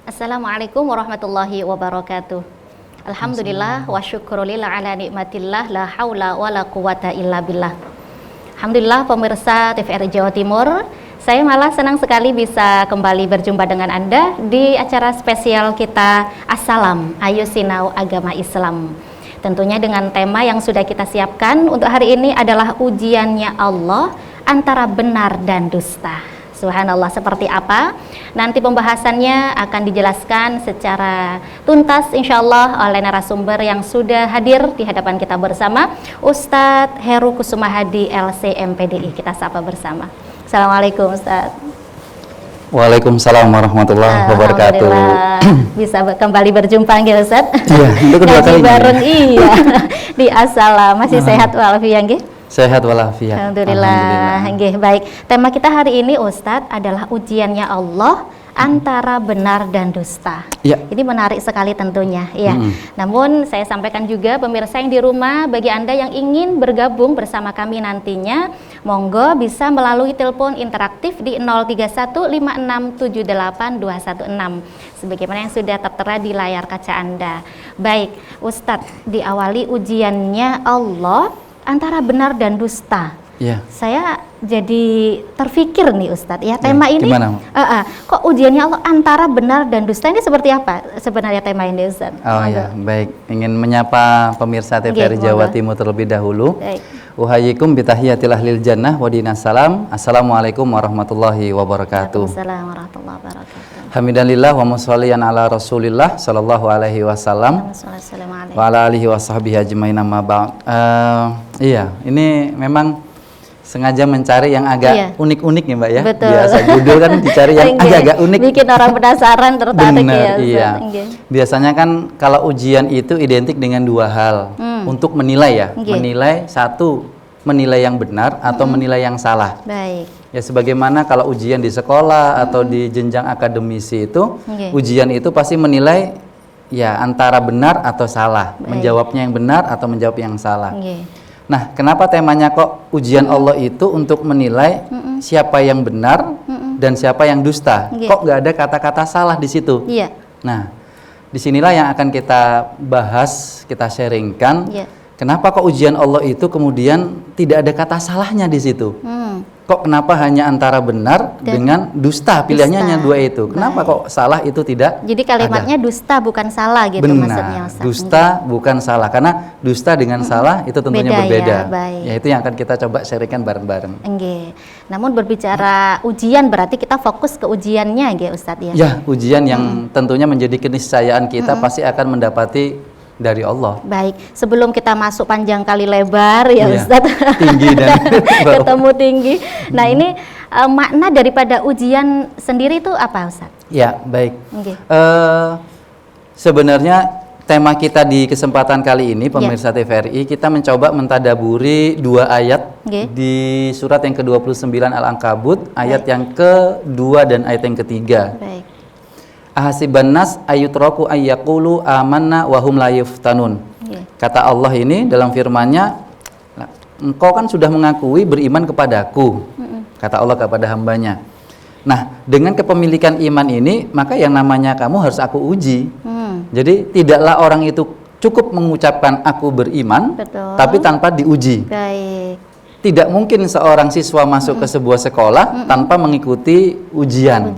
Assalamualaikum warahmatullahi wabarakatuh. Alhamdulillah wa syukrulillah ala nikmatillah la haula wa la quwata illa billah. Alhamdulillah pemirsa TVRI Jawa Timur, saya malah senang sekali bisa kembali berjumpa dengan Anda di acara spesial kita Assalam, Ayo Sinau Agama Islam. Tentunya dengan tema yang sudah kita siapkan untuk hari ini adalah ujiannya Allah antara benar dan dusta. Subhanallah, seperti apa? Nanti pembahasannya akan dijelaskan secara tuntas insya Allah oleh narasumber yang sudah hadir di hadapan kita bersama, Ustadz Heru Kusumahadi LC MPDI. Kita sapa bersama. Assalamualaikum Ustadz. Waalaikumsalam warahmatullahi wabarakatuh. Bisa kembali berjumpa nggih Ustadz? Iya, itu kedua kali bareng iya di Assalam. Masih sehat walafiat nggih? Sehat walafiat. Alhamdulillah. Nggih, baik. Tema kita hari ini Ustadz adalah ujiannya Allah antara benar dan dusta. Ya. Ini menarik sekali tentunya, ya. Namun saya sampaikan juga pemirsa yang di rumah, bagi Anda yang ingin bergabung bersama kami nantinya, monggo bisa melalui telepon interaktif di 0315678216 sebagaimana yang sudah tertera di layar kaca Anda. Baik, Ustadz, diawali ujiannya Allah antara benar dan dusta. Ya. Saya jadi terfikir nih Ustadz ya, tema ini kok ujiannya Allah antara benar dan dusta, ini seperti apa sebenarnya tema ini Ustadz? Oh ya, baik. Ingin menyapa pemirsa TVRI Jawa Timur terlebih dahulu. Uhayikum bitahiyatil ahlil jannah wa dinassalam. Assalamualaikum warahmatullahi wabarakatuh. Assalamualaikum warahmatullahi wabarakatuh. Hamidalillah wa musholliyan ala Rasulillah sallallahu alaihi wasallam wa ala alihi washabbihi ajmain amma ba'd. Iya, ini memang sengaja mencari yang agak unik-unik ya Mbak ya. Betul. Biasa judul kan dicari yang agak-agak unik. Bikin orang penasaran, tertarik. Bener, iya. Biasanya kan kalau ujian itu identik dengan dua hal. Untuk menilai ya. Menilai satu, menilai yang benar atau menilai yang salah. Baik. Ya sebagaimana kalau ujian di sekolah atau di jenjang akademisi itu, ujian itu pasti menilai ya antara benar atau salah. Menjawabnya yang benar atau menjawab yang salah. Nah, kenapa temanya kok ujian Allah itu untuk menilai siapa yang benar dan siapa yang dusta? Kok nggak ada kata-kata salah di situ? Nah, disinilah yang akan kita bahas, kita sharingkan. Kenapa kok ujian Allah itu kemudian tidak ada kata salahnya di situ? Kok kenapa hanya antara benar dengan dusta? Pilihannya hanya dua itu. Kenapa kok salah itu tidak? Jadi kalimatnya ada? Dusta bukan salah gitu. Benar, maksudnya Ustaz. Dusta bukan salah, karena dusta dengan salah itu tentunya berbeda. Ya, itu yang akan kita coba sharingkan bareng-bareng. Namun berbicara ujian berarti kita fokus ke ujiannya ya Ustadz ya? Ya, ujian yang tentunya menjadi keniscayaan kita pasti akan mendapati dari Allah. Baik, sebelum kita masuk panjang kali lebar ya Ustadz, tinggi dan ketemu tinggi. Nah ini makna daripada ujian sendiri itu apa Ustadz? Ya, baik. Sebenarnya tema kita di kesempatan kali ini pemirsa TVRI, kita mencoba mentadaburi dua ayat di surat yang ke-29 Al-Ankabut, ayat yang kedua dan ayat yang ketiga. Baik. Ahasiban nas ayutraku ayyaqulu amanna wa hum la yuftanun. Kata Allah ini dalam firman-Nya, engkau kan sudah mengakui beriman kepadaku. Kata Allah kepada hambanya. Nah, dengan kepemilikan iman ini, maka yang namanya kamu harus aku uji. Jadi tidaklah orang itu cukup mengucapkan aku beriman, tapi tanpa diuji. Baik. Tidak mungkin seorang siswa masuk ke sebuah sekolah tanpa mengikuti ujian.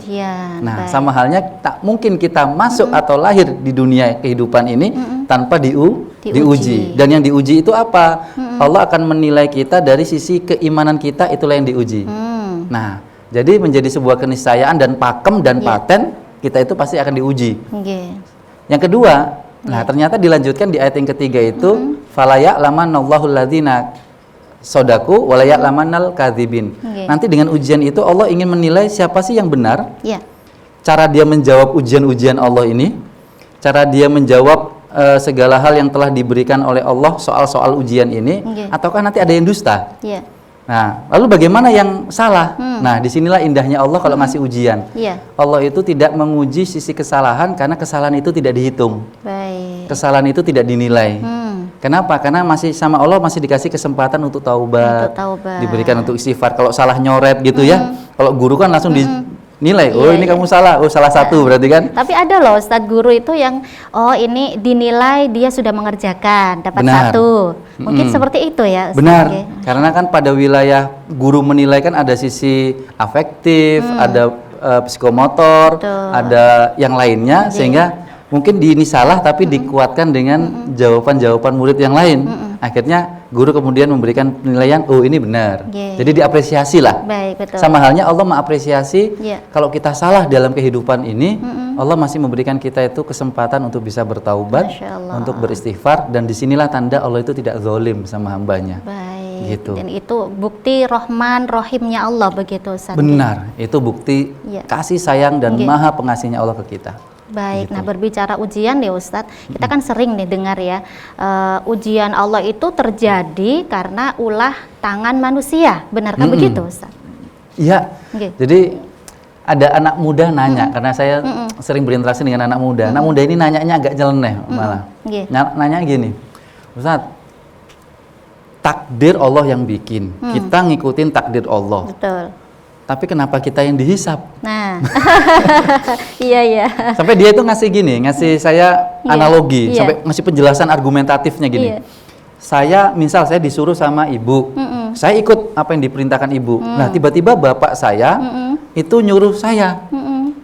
Nah, sama halnya tak mungkin kita masuk atau lahir di dunia kehidupan ini tanpa diuji. Dan yang diuji itu apa? Allah akan menilai kita dari sisi keimanan kita, itulah yang diuji. Nah, jadi menjadi sebuah keniscayaan dan pakem dan paten, kita itu pasti akan diuji. Yang kedua, nah ternyata dilanjutkan di ayat yang ketiga itu, fala ya'lamanallahu alladzina sodaku walayak lamanal kadzibin. Nanti dengan ujian itu Allah ingin menilai siapa sih yang benar. Cara dia menjawab ujian-ujian Allah ini, cara dia menjawab segala hal yang telah diberikan oleh Allah soal-soal ujian ini, ataukah nanti ada yang dusta. Nah, lalu bagaimana yang salah? Nah, disinilah indahnya Allah kalau ngasih ujian. Allah itu tidak menguji sisi kesalahan karena kesalahan itu tidak dihitung. Kesalahan itu tidak dinilai. Kenapa? Karena masih sama Allah masih dikasih kesempatan untuk taubat, diberikan untuk istighfar. Kalau salah nyoret gitu ya, kalau guru kan langsung nilai, oh Iya, ini iya. kamu salah, oh salah satu berarti kan? Tapi ada loh Ustadz guru itu yang ini dinilai dia sudah mengerjakan dapat Benar. 1. Mungkin seperti itu ya Ustadz. Benar, Oke. karena kan pada wilayah guru menilai kan ada sisi afektif, ada psikomotor, Betul. ada yang lainnya, sehingga mungkin ini salah tapi dikuatkan dengan jawaban-jawaban murid yang lain. Akhirnya guru kemudian memberikan penilaian, oh ini benar. Oke. Jadi diapresiasi lah. Baik, betul. Sama halnya Allah mengapresiasi Iya. kalau kita salah dalam kehidupan ini, Allah masih memberikan kita itu kesempatan untuk bisa bertaubat, Masya Allah. untuk beristighfar, dan disinilah tanda Allah itu tidak zalim sama hambanya. Baik. Gitu. Dan itu bukti Rahman Rahimnya Allah begitu Ustadz. Benar, itu bukti Iya. kasih sayang dan Oke. maha pengasihnya Allah ke kita. Baik, Gitu. nah berbicara ujian nih Ustadz, kita kan sering nih dengar ya, ujian Allah itu terjadi karena ulah tangan manusia, benarkah begitu Ustadz? Iya, Oke. jadi ada anak muda nanya, karena saya sering berinteraksi dengan anak muda. Anak muda ini nanyanya agak nyeleneh malah. Oke. Nanya gini, Ustadz, takdir Allah yang bikin, kita ngikutin takdir Allah. Betul. Tapi kenapa kita yang dihisap? Nah, iya. Sampai dia itu ngasih saya Iya, analogi, iya. sampai ngasih penjelasan argumentatifnya gini. Iya. Misal saya disuruh sama ibu, saya ikut apa yang diperintahkan ibu. Nah, tiba-tiba bapak saya itu nyuruh saya.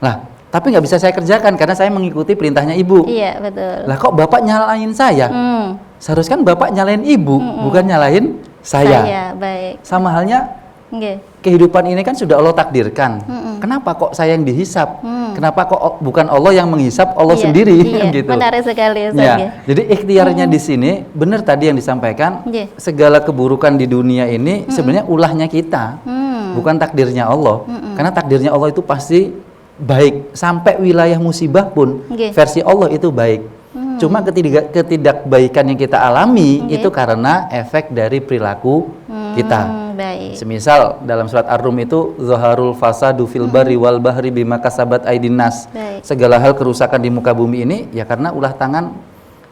Lah, tapi nggak bisa saya kerjakan karena saya mengikuti perintahnya ibu. Iya, betul. Lah, kok bapak nyalain saya? Seharusnya kan bapak nyalain ibu, bukan nyalain saya. Baik. Sama halnya Oke. kehidupan ini kan sudah Allah takdirkan. Kenapa kok saya yang dihisap? Kenapa kok bukan Allah yang menghisap Allah Iya, sendiri? Iya, Gitu. menarik sekali Ustadz. Ya, Ya. jadi ikhtiarnya di sini benar tadi yang disampaikan. Iya. Segala keburukan di dunia ini sebenarnya ulahnya kita, bukan takdirnya Allah. Karena takdirnya Allah itu pasti baik. Sampai wilayah musibah pun Iya. versi Allah itu baik. Cuma ketidakbaikan yang kita alami Iya. itu karena efek dari perilaku kita. Baik. Semisal dalam surat Ar-Rum itu zaharul fasadu fil barri wal bahri bima kasabat aydin nas. Baik. Segala hal kerusakan di muka bumi ini ya karena ulah tangan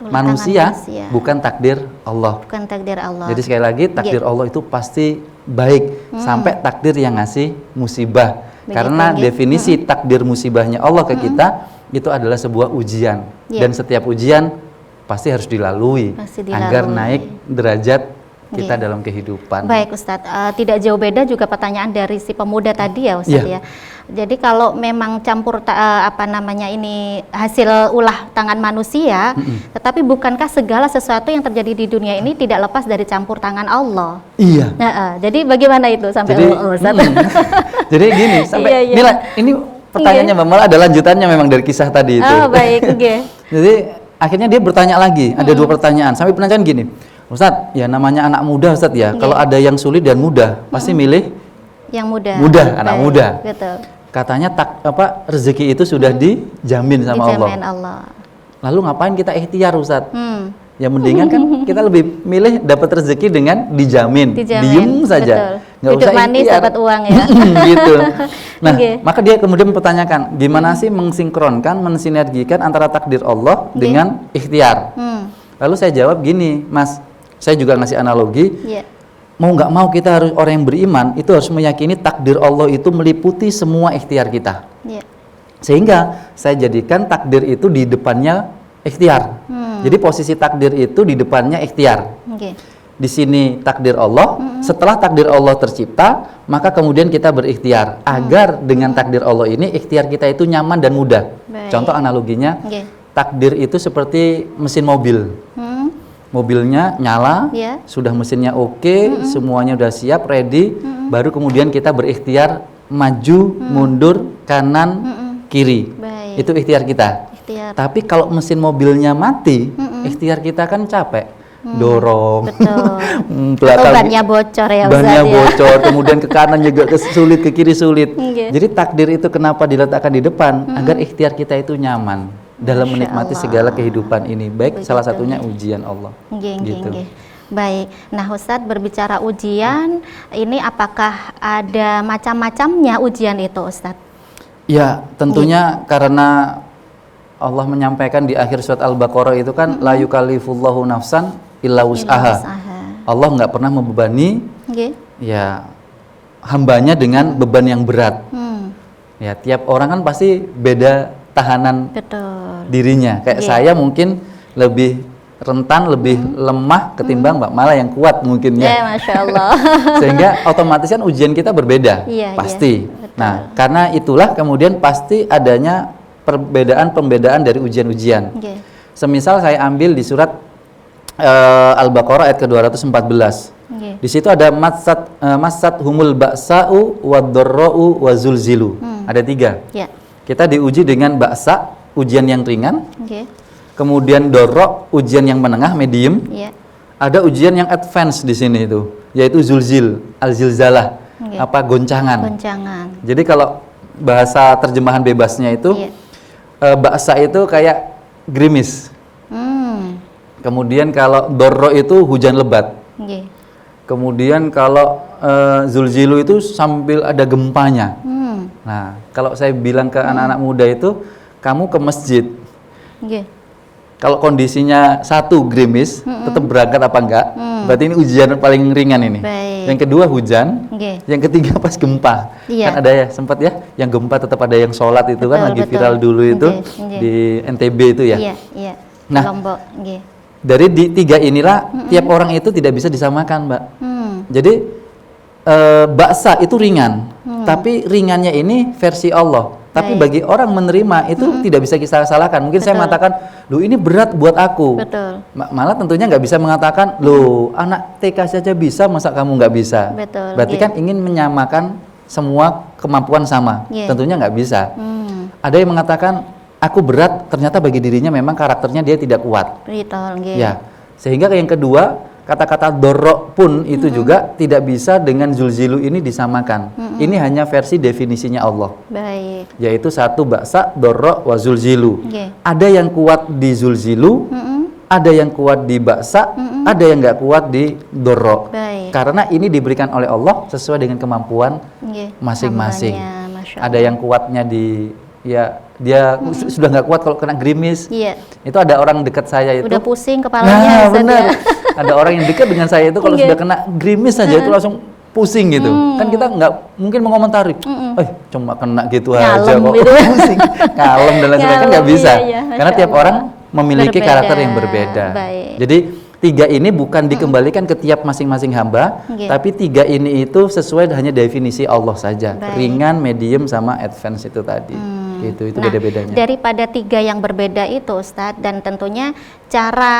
manusia, manusia. bukan takdir Allah. Bukan takdir Allah. Jadi sekali lagi takdir Allah itu pasti baik sampai takdir yang ngasih musibah. Begitu, Karena nggih. definisi takdir musibahnya Allah ke kita itu adalah sebuah ujian. Iya. Dan setiap ujian pasti harus dilalui, Pasti agar dilalui. naik derajat kita Iya. dalam kehidupan. Baik Ustadz, tidak jauh beda juga pertanyaan dari si pemuda tadi ya Ustadz Iya. ya. Jadi kalau memang campur ini hasil ulah tangan manusia, tetapi bukankah segala sesuatu yang terjadi di dunia ini tidak lepas dari campur tangan Allah? Iya. Nah, jadi bagaimana itu sampai Jadi, Ustadz? jadi gini, sampai Iya, iya. Mila, ini pertanyaannya Mbak Mala ada lanjutannya memang dari kisah tadi itu. Oh baik, oke. Jadi akhirnya dia bertanya lagi, ada dua pertanyaan. Sampai pertanyaan gini, Ustadz, ya namanya anak muda Ustadz ya, Iya. kalau ada yang sulit dan mudah, pasti milih Yang muda. Muda, anak Baik, muda. Betul. katanya rezeki itu sudah dijamin sama Allah. Dijamin Allah. Lalu ngapain kita ikhtiar Ustadz? Hmm. Ya mendingan kan kita lebih milih dapat rezeki dengan dijamin, Dijamin, diem saja, betul. nggak Hidup usah manis ikhtiar. dapat uang ya. Gitu. Nah, Oke. maka dia kemudian mempertanyakan, gimana sih mensinkronkan, mensinergikan antara takdir Allah Oke. dengan ikhtiar? Lalu saya jawab gini, Mas, saya juga ngasih analogi, Iya. mau nggak mau kita harus orang yang beriman itu harus meyakini takdir Allah itu meliputi semua ikhtiar kita. Iya. Sehingga saya jadikan takdir itu di depannya ikhtiar. Jadi posisi takdir itu di depannya ikhtiar. Oke. Di sini takdir Allah, setelah takdir Allah tercipta, maka kemudian kita berikhtiar agar dengan takdir Allah ini ikhtiar kita itu nyaman dan mudah. Baik. Contoh analoginya, Oke. takdir itu seperti mesin mobil. Mobilnya nyala, Iya. sudah mesinnya oke, semuanya udah siap, ready, baru kemudian kita berikhtiar maju, mundur, kanan, kiri. Baik. Itu ikhtiar kita. Ikhtiar. Tapi kalau mesin mobilnya mati, ikhtiar kita kan capek, dorong, Betul. belakang Atau bannya bocor ya Ustaz bannya ya. bocor, kemudian ke kanan juga sulit, ke kiri sulit. Oke. Jadi takdir itu kenapa diletakkan di depan? Agar ikhtiar kita itu nyaman dalam Masya menikmati Allah. segala kehidupan ini. Baik, salah Begitu, satunya ya. ujian Allah. Nggih, nggih, Gitu. nggih. Baik. Nah, Ustadz berbicara ujian, ini apakah ada macam-macamnya ujian itu, Ustadz? Ya, tentunya karena Allah menyampaikan di akhir surat Al-Baqarah itu kan la yukallifullahu nafsan illa wus'aha. Allah nggak pernah membebani Nggih. ya hambanya dengan beban yang berat. Ya, tiap orang kan pasti beda tahanan Betul. dirinya. Kayak saya mungkin lebih rentan, lebih lemah ketimbang Mbak Mala yang kuat mungkin ya. Masya Allah. Sehingga otomatis kan ujian kita berbeda, Iya, pasti. iya, betul. Nah, karena itulah kemudian pasti adanya perbedaan-pembedaan dari ujian-ujian. Oke. Semisal saya ambil di surat Al-Baqarah ayat ke-214. Oke. Di situ ada massat humul ba'sa'u wad-dharra'u wa zulzilu. Ada 3. Ya. Kita diuji dengan ba'sa, ujian yang ringan. Oke. Kemudian dorro, ujian yang menengah, medium. Ya. Ada ujian yang advance di sini itu, yaitu zulzil, al-zilzalah, Oke. goncangan. Goncangan. Jadi kalau bahasa terjemahan bebasnya itu, Iya. ba'sa itu kayak gerimis. Kemudian kalau dorro itu hujan lebat. Oke. Kemudian kalau zulzilu itu sambil ada gempanya. Nah, kalau saya bilang ke anak-anak muda itu, kamu ke masjid. Oke. Kalau kondisinya satu gerimis, tetap berangkat apa enggak? Berarti ini ujian paling ringan ini. Baik. Yang kedua hujan, Oke. yang ketiga pas gempa. Iya. Kan ada ya, sempat ya, yang gempa tetap ada yang sholat itu Betul, kan lagi betul. viral dulu itu Oke. di NTB itu ya. Iya, iya. Nah. Lombok. Oke. Dari di 3 inilah tiap orang itu tidak bisa disamakan, Mbak. Jadi baksa itu ringan, tapi ringannya ini versi Allah. Tapi Baik. bagi orang menerima itu tidak bisa kita salahkan. Mungkin saya Betul. mengatakan, "Loh, ini berat buat aku." Betul. Malah tentunya nggak bisa mengatakan, "Loh, anak TK saja bisa, masa kamu nggak bisa?" Betul, Berarti iya. kan ingin menyamakan semua kemampuan sama. Iya. Tentunya nggak bisa. Ada yang mengatakan, "Aku berat," ternyata bagi dirinya memang karakternya dia tidak kuat. Betul. Oke. Ya, sehingga yang kedua, kata-kata dorok pun itu juga tidak bisa dengan zulzilu ini disamakan. Ini hanya versi definisinya Allah, Baik. yaitu satu baksa, dorok, wa zulzilu. Oke. Ada yang kuat di zulzilu, ada yang kuat di baksa, ada yang nggak kuat di dorok. Baik. Karena ini diberikan oleh Allah sesuai dengan kemampuan Oke. masing-masing. Hambanya, Masya Ada yang kuatnya di, ya dia sudah nggak kuat kalau kena gerimis. Iya. Itu ada orang dekat saya itu. Udah pusing kepalanya. Nah, Ustaz, benar. ya. Ada orang yang dekat dengan saya itu kalau Oke. sudah kena gerimis saja itu langsung pusing gitu. Kan kita nggak mungkin mengomentari, cuma kena gitu aja Ngalem kok gitu. pusing, kalem dan lain sebagainya, kan nggak Ngalem, bisa. iya, iya, Karena Masya tiap Allah. orang memiliki Berbeda. karakter yang berbeda. Baik. Jadi 3 ini bukan dikembalikan ke tiap masing-masing hamba, Oke. tapi 3 ini itu sesuai hanya definisi Allah saja. Baik. Ringan, medium, sama advance itu tadi. Gitu, itu Nah, beda-bedanya. daripada 3 yang berbeda itu Ustadz, dan tentunya cara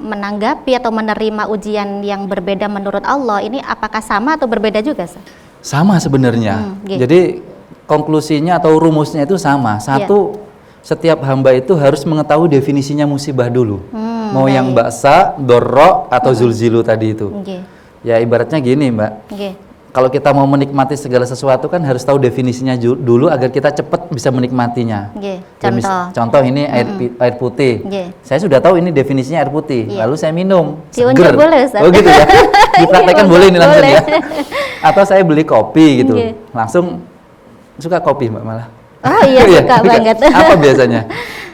menanggapi atau menerima ujian yang berbeda menurut Allah ini apakah sama atau berbeda juga, Ustadz? Sama sebenarnya. Gitu. Jadi konklusinya atau rumusnya itu sama. Satu, setiap hamba itu harus mengetahui definisinya musibah dulu. Mau yang baksa, dorro, atau zulzilu tadi itu. Oke. Ya ibaratnya gini, Mbak. Oke. Kalau kita mau menikmati segala sesuatu kan harus tahu definisinya dulu agar kita cepat bisa menikmatinya. Oke. Ya, contoh ini air putih. Oke. Saya sudah tahu ini definisinya air putih. Iya. Lalu saya minum. Diunjuk Seger. boleh, Ustaz? Oh gitu ya. Dipraktekkan Diunjuk boleh ini langsung boleh. ya. Atau saya beli kopi gitu. Oke. Langsung suka kopi Mbak malah. Oh iya, suka banget. Apa biasanya?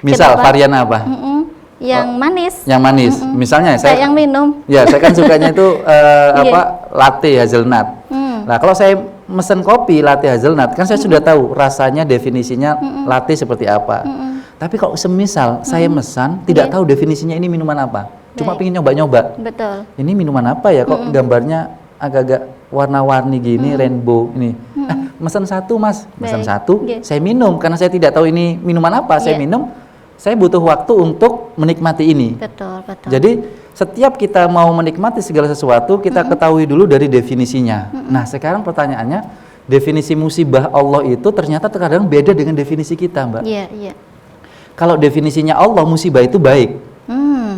Misal Kenapa? varian apa? Yang manis. Yang manis. Misalnya Saya saya yang minum. ya saya kan sukanya itu latte hazelnut. Nah, kalau saya mesen kopi latte hazelnut, kan saya sudah tahu rasanya definisinya latte seperti apa. Tapi kalau semisal saya mesan tidak tahu definisinya ini minuman apa, cuma Baik. pengen nyoba-nyoba. Betul. Ini minuman apa ya? Kok gambarnya agak-agak warna-warni gini, rainbow ini. Mesen satu Mas, mesen Baik. satu. Oke. Saya minum karena saya tidak tahu ini minuman apa. Saya Iya. minum. Saya butuh waktu untuk menikmati ini. Betul, betul. Jadi setiap kita mau menikmati segala sesuatu, kita ketahui dulu dari definisinya. Nah, sekarang pertanyaannya, definisi musibah Allah itu ternyata terkadang beda dengan definisi kita, Mbak. Iya, iya. Kalau definisinya Allah, musibah itu baik,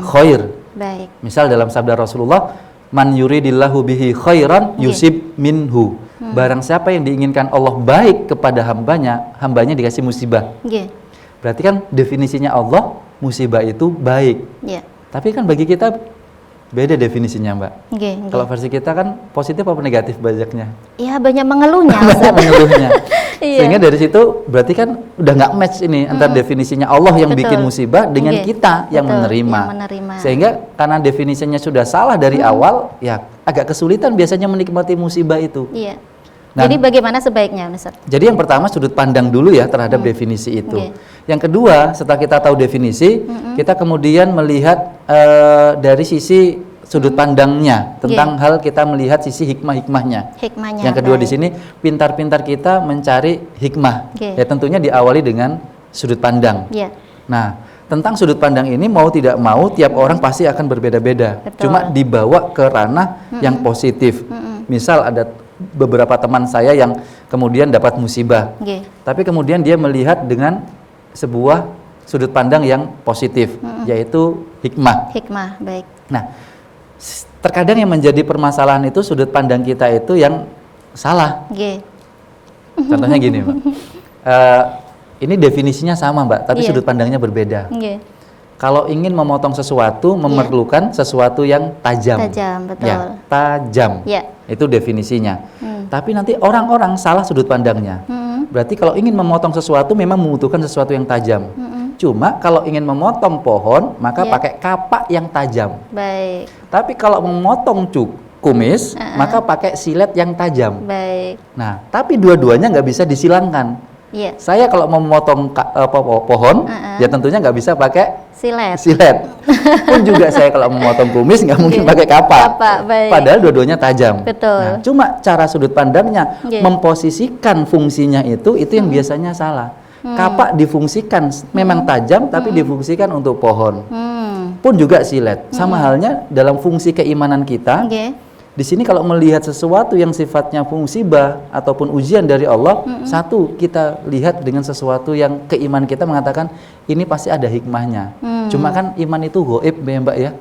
khair. Baik. Misal dalam sabda Rasulullah, man yuridillahu bihi khairan yusib minhu. Barang siapa yang diinginkan Allah baik kepada hambanya, hambanya dikasih musibah. Oke. Berarti kan definisinya Allah, musibah itu baik. Iya. Tapi kan bagi kita beda definisinya, Mbak. Oke. Kalau versi kita kan positif apa negatif bajaknya? Iya, banyak mengeluhnya, Ustaz. Mengeluhnya. Iya. Sehingga dari situ berarti kan udah nggak match ini antara definisinya Allah yang Betul. bikin musibah dengan Oke. kita yang Betul, menerima. yang menerima. Sehingga karena definisinya sudah salah dari awal, ya agak kesulitan biasanya menikmati musibah itu. Iya. Nah, jadi bagaimana sebaiknya, Ustaz? jadi yang pertama sudut pandang dulu ya terhadap definisi itu. Yang kedua, setelah kita tahu definisi, kita kemudian melihat dari sisi sudut pandangnya tentang hal kita melihat sisi hikmah-hikmahnya. Yang kedua di sini pintar-pintar kita mencari hikmah. Ya tentunya diawali dengan sudut pandang. Nah, tentang sudut pandang ini mau tidak mau tiap orang pasti akan berbeda-beda. Cuma dibawa ke ranah yang positif. Misal ada beberapa teman saya yang kemudian dapat musibah, tapi kemudian dia melihat dengan sebuah sudut pandang yang positif, yaitu hikmah. Baik. Nah, terkadang yang menjadi permasalahan itu sudut pandang kita itu yang salah. Contohnya gini, Mbak. Ini definisinya sama, Mbak, tapi sudut pandangnya berbeda. Kalau ingin memotong sesuatu memerlukan sesuatu yang tajam. Betul. Ya, tajam. Itu definisinya. Tapi nanti orang-orang salah sudut pandangnya. Berarti kalau ingin memotong sesuatu memang membutuhkan sesuatu yang tajam. Cuma kalau ingin memotong pohon maka pakai kapak yang tajam. Baik. Tapi kalau memotong kumis maka pakai silet yang tajam. Baik. Nah, tapi dua-duanya nggak bisa disilangkan. Saya kalau mau memotong pohon, ya tentunya nggak bisa pakai silet. Pun juga saya kalau memotong kumis nggak mungkin pakai kapak. Padahal dua-duanya tajam. Betul. Nah, cuma cara sudut pandangnya, memposisikan fungsinya itu yang biasanya salah. Kapak difungsikan memang tajam, tapi difungsikan untuk pohon. Pun juga silet. Sama halnya dalam fungsi keimanan kita. Di sini kalau melihat sesuatu yang sifatnya musibah ataupun ujian dari Allah, satu kita lihat dengan sesuatu yang keimanan kita mengatakan ini pasti ada hikmahnya. Cuma kan iman itu goib ya Mbak ya.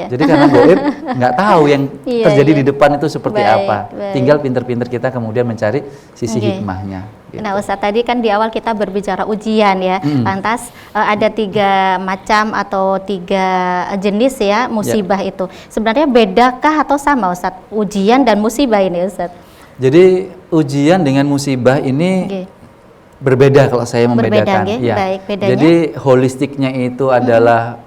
Jadi karena goib nggak tahu yang terjadi di depan itu seperti apa. Tinggal pinter-pinter kita kemudian mencari sisi hikmahnya. Gitu. Nah Ustadz, tadi kan di awal kita berbicara ujian ya. Lantas ada 3 macam atau 3 jenis ya musibah itu. Sebenarnya bedakah atau sama Ustadz ujian dan musibah ini Ustadz? Jadi ujian dengan musibah ini berbeda kalau saya membedakan. Baik, bedanya. Jadi holistiknya itu adalah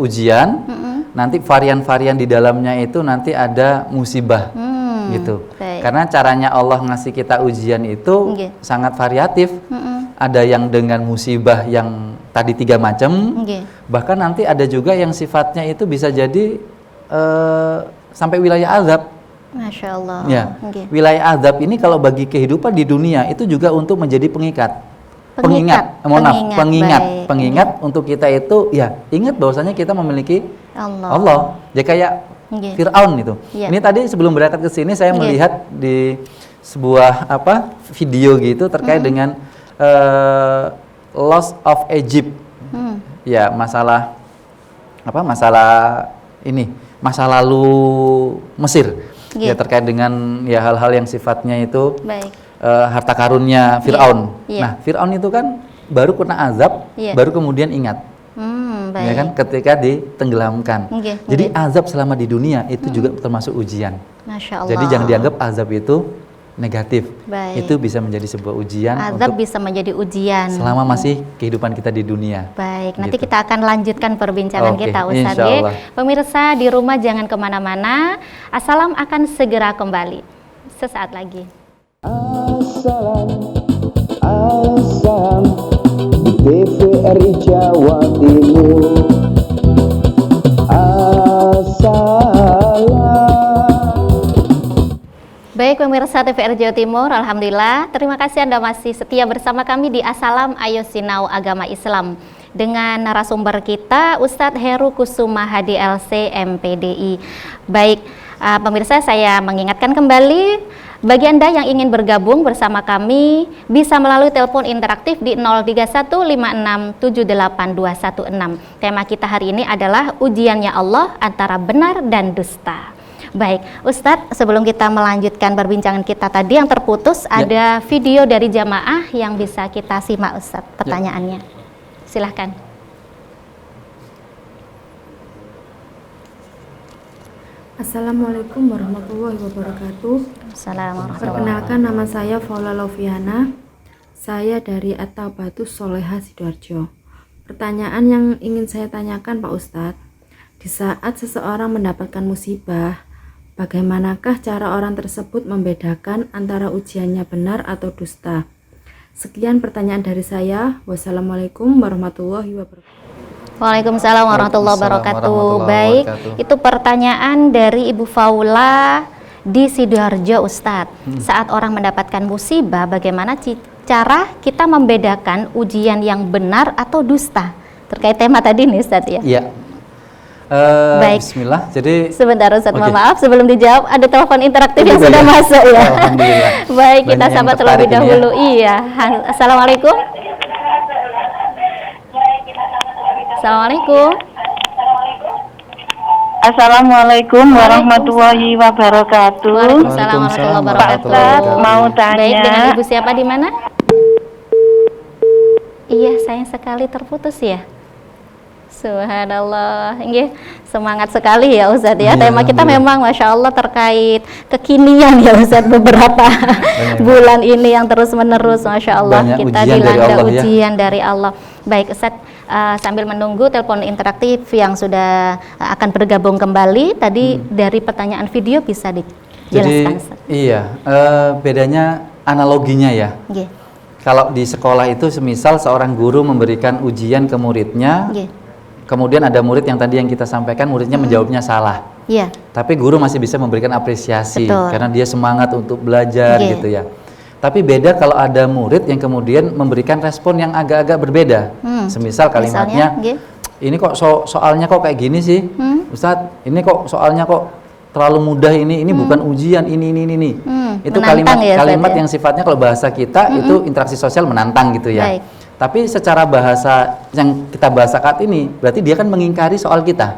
ujian. Nanti varian-varian di dalamnya itu nanti ada musibah. Gitu. Karena caranya Allah ngasih kita ujian itu sangat variatif. Ada yang dengan musibah yang tadi 3 macam. Bahkan nanti ada juga yang sifatnya itu bisa jadi sampai wilayah azab. Masya Allah. Ya, wilayah azab ini kalau bagi kehidupan di dunia itu juga untuk menjadi pengingat untuk kita itu ya ingat bahwasanya kita memiliki Allah. Ya kayak Fir'aun itu. Ini tadi sebelum berangkat ke sini saya melihat di sebuah video gitu terkait dengan Lost of Egypt. Ya, masalah masa lalu Mesir. Ya terkait dengan ya hal-hal yang sifatnya itu harta karunnya Fir'aun. Nah, Fir'aun itu kan baru kena azab, baru kemudian ingat. Ya kan, ketika ditenggelamkan. Jadi azab selama di dunia itu juga termasuk ujian. Masya Allah. Jadi jangan dianggap azab itu negatif. Itu bisa menjadi sebuah ujian. Azab bisa menjadi ujian selama masih kehidupan kita di dunia. Baik, nanti kita akan lanjutkan perbincangan kita Ustaz. Pemirsa di rumah jangan kemana-mana. Assalam akan segera kembali sesaat lagi. Assalam di TVRI Jawa Timur. Baik pemirsa TVRI Jawa Timur, alhamdulillah terima kasih Anda masih setia bersama kami di Assalam Ayo Sinau Agama Islam dengan narasumber kita Ustadz Heru Kusuma Hadi LC MPDI. Baik pemirsa, saya mengingatkan kembali bagi Anda yang ingin bergabung bersama kami bisa melalui telepon interaktif di 0315678216. Tema kita hari ini adalah ujiannya Allah antara benar dan dusta. Baik, Ustadz, sebelum kita melanjutkan perbincangan kita tadi yang terputus, ada video dari jamaah yang bisa kita simak Ustadz pertanyaannya. Silahkan. Assalamualaikum warahmatullahi wabarakatuh. Assalamualaikum. Perkenalkan, nama saya Faula Loviana. Saya dari At-Taubatus Solehah Sidoarjo. Pertanyaan yang ingin saya tanyakan Pak Ustadz, di saat seseorang mendapatkan musibah, Bagaimanakah cara orang tersebut membedakan antara ujiannya benar atau dusta? Sekian pertanyaan dari saya. Wassalamualaikum warahmatullahi wabarakatuh. Waalaikumsalam warahmatullahi wabarakatuh. Baik, itu pertanyaan dari Ibu Faula di Sidoarjo, Ustadz. Saat orang mendapatkan musibah, bagaimana cara kita membedakan ujian yang benar atau dusta? Terkait tema tadi nih, Ustadz ya. Iya. Baik. Bismillah. Jadi sebentar Ustadz, mohon Oke. maaf sebelum dijawab ada telepon interaktif yang Juga sudah ya? masuk ya. Alhamdulillah. Baik, kita Banyak yang sapa terlebih tertarik ini ya. dahulu. Iya. Assalamualaikum. Assalamualaikum. Assalamualaikum warahmatullahi wabarakatuh. Waalaikumsalam warahmatullahi Pak wabarakatuh. Ustadz, mau tanya. Baik, dengan Ibu siapa di mana? Iya, sayang sekali terputus ya. Subhanallah, nggih, semangat sekali ya Ustadz ya. Iya, Tema kita alhamdulillah. memang Masya Allah terkait kekinian ya Ustadz, beberapa bulan ini yang terus menerus Masya Allah Banyak kita ujian dari dilanda Allah, ya. ujian dari Allah. Baik Ustadz, sambil menunggu telepon interaktif yang sudah akan bergabung kembali, tadi dari pertanyaan video bisa Jadi dijelaskan Ustadz. iya, bedanya analoginya ya. Nggih, Kalau di sekolah itu semisal seorang guru memberikan ujian ke muridnya, nggih. kemudian ada murid yang tadi yang kita sampaikan muridnya menjawabnya salah. Iya, Tapi guru masih bisa memberikan apresiasi Betul. karena dia semangat untuk belajar Oke. gitu ya. Tapi beda kalau ada murid yang kemudian memberikan respon yang agak-agak berbeda. Semisal kalimatnya, misalnya, nggih. ini kok soalnya kok kayak gini sih, Ustadz. Ini kok soalnya kok terlalu mudah ini bukan ujian ini. Itu menantang ya, Ustadz, kalimat ya? yang sifatnya kalau bahasa kita itu interaksi sosial menantang gitu ya. Baik. Tapi secara bahasa yang kita bahas saat ini, berarti dia kan mengingkari soal kita.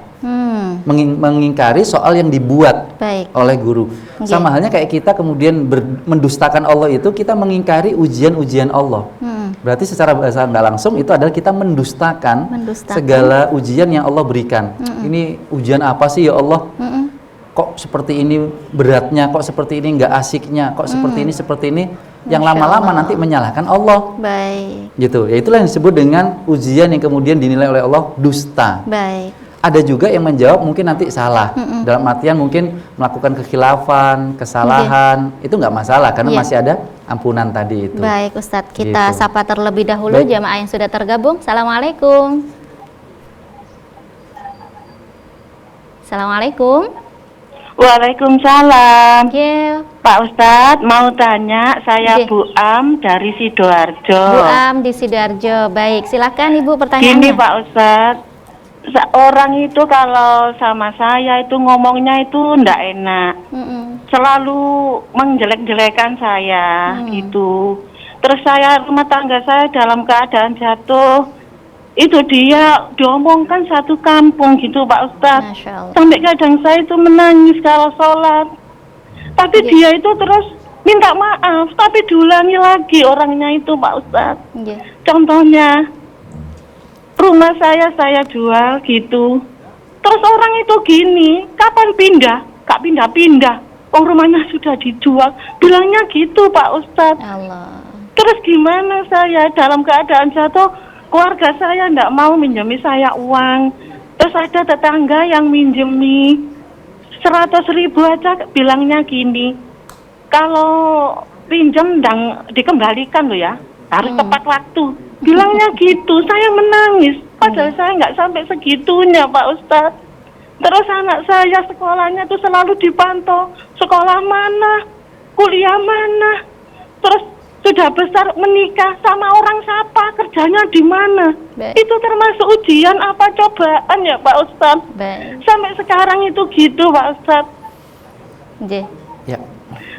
Mengingkari soal yang dibuat Baik. oleh guru. Oke. Sama halnya kayak kita kemudian mendustakan Allah itu, kita mengingkari ujian-ujian Allah. Berarti secara bahasa nggak langsung itu adalah kita mendustakan segala ujian yang Allah berikan. Ini ujian apa sih ya Allah? Kok seperti ini beratnya, kok seperti ini nggak asiknya, kok seperti ini, yang Masya lama-lama Allah. nanti menyalahkan Allah. Baik, Gitu. Ya itulah yang disebut dengan ujian yang kemudian dinilai oleh Allah dusta. baik. Ada juga yang menjawab mungkin nanti salah, dalam artian mungkin melakukan kekhilafan, kesalahan, itu nggak masalah karena Iya. masih ada ampunan tadi itu. Baik Ustadz, kita Gitu. sapa terlebih dahulu Baik. jamaah yang sudah tergabung. Assalamualaikum. Assalamualaikum. Waalaikumsalam. Oke, Pak Ustadz, mau tanya, saya Oke. Bu Am dari Sidoarjo. Bu Am di Sidoarjo. Baik, silakan Ibu Gini pertanyaannya. Pak Ustadz, orang itu kalau sama saya itu ngomongnya itu ndak enak. Selalu menjelek-jelekan saya gitu. Terus rumah tangga saya dalam keadaan jatuh, itu dia diomongkan satu kampung gitu Pak Ustadz. Masya Allah. Sampai kadang saya itu menangis kalau sholat. Tapi Iya. dia itu terus minta maaf, tapi diulangi lagi orangnya itu Pak Ustadz. Nggih. Contohnya, rumah saya jual gitu. Terus orang itu gini, kapan pindah? Gak pindah-pindah. Oh, rumahnya sudah dijual. Bilangnya gitu Pak Ustadz. Allah. Terus gimana saya dalam keadaan jatuh, keluarga saya ndak mau minjemi saya uang. Terus ada tetangga yang minjemi 100.000 aja, bilangnya gini, kalau pinjam dan dikembalikan loh ya, harus tepat waktu. Bilangnya gitu, saya menangis. Padahal saya nggak sampai segitunya Pak Ustadz. Terus anak saya sekolahnya tuh selalu dipantau, sekolah mana, kuliah mana. Terus sudah besar menikah sama orang siapa, kerjanya di mana. Baik. Itu termasuk ujian apa cobaan ya Pak Ustadz. Baik. Sampai sekarang itu gitu Pak Ustadz. Nggih. Ya.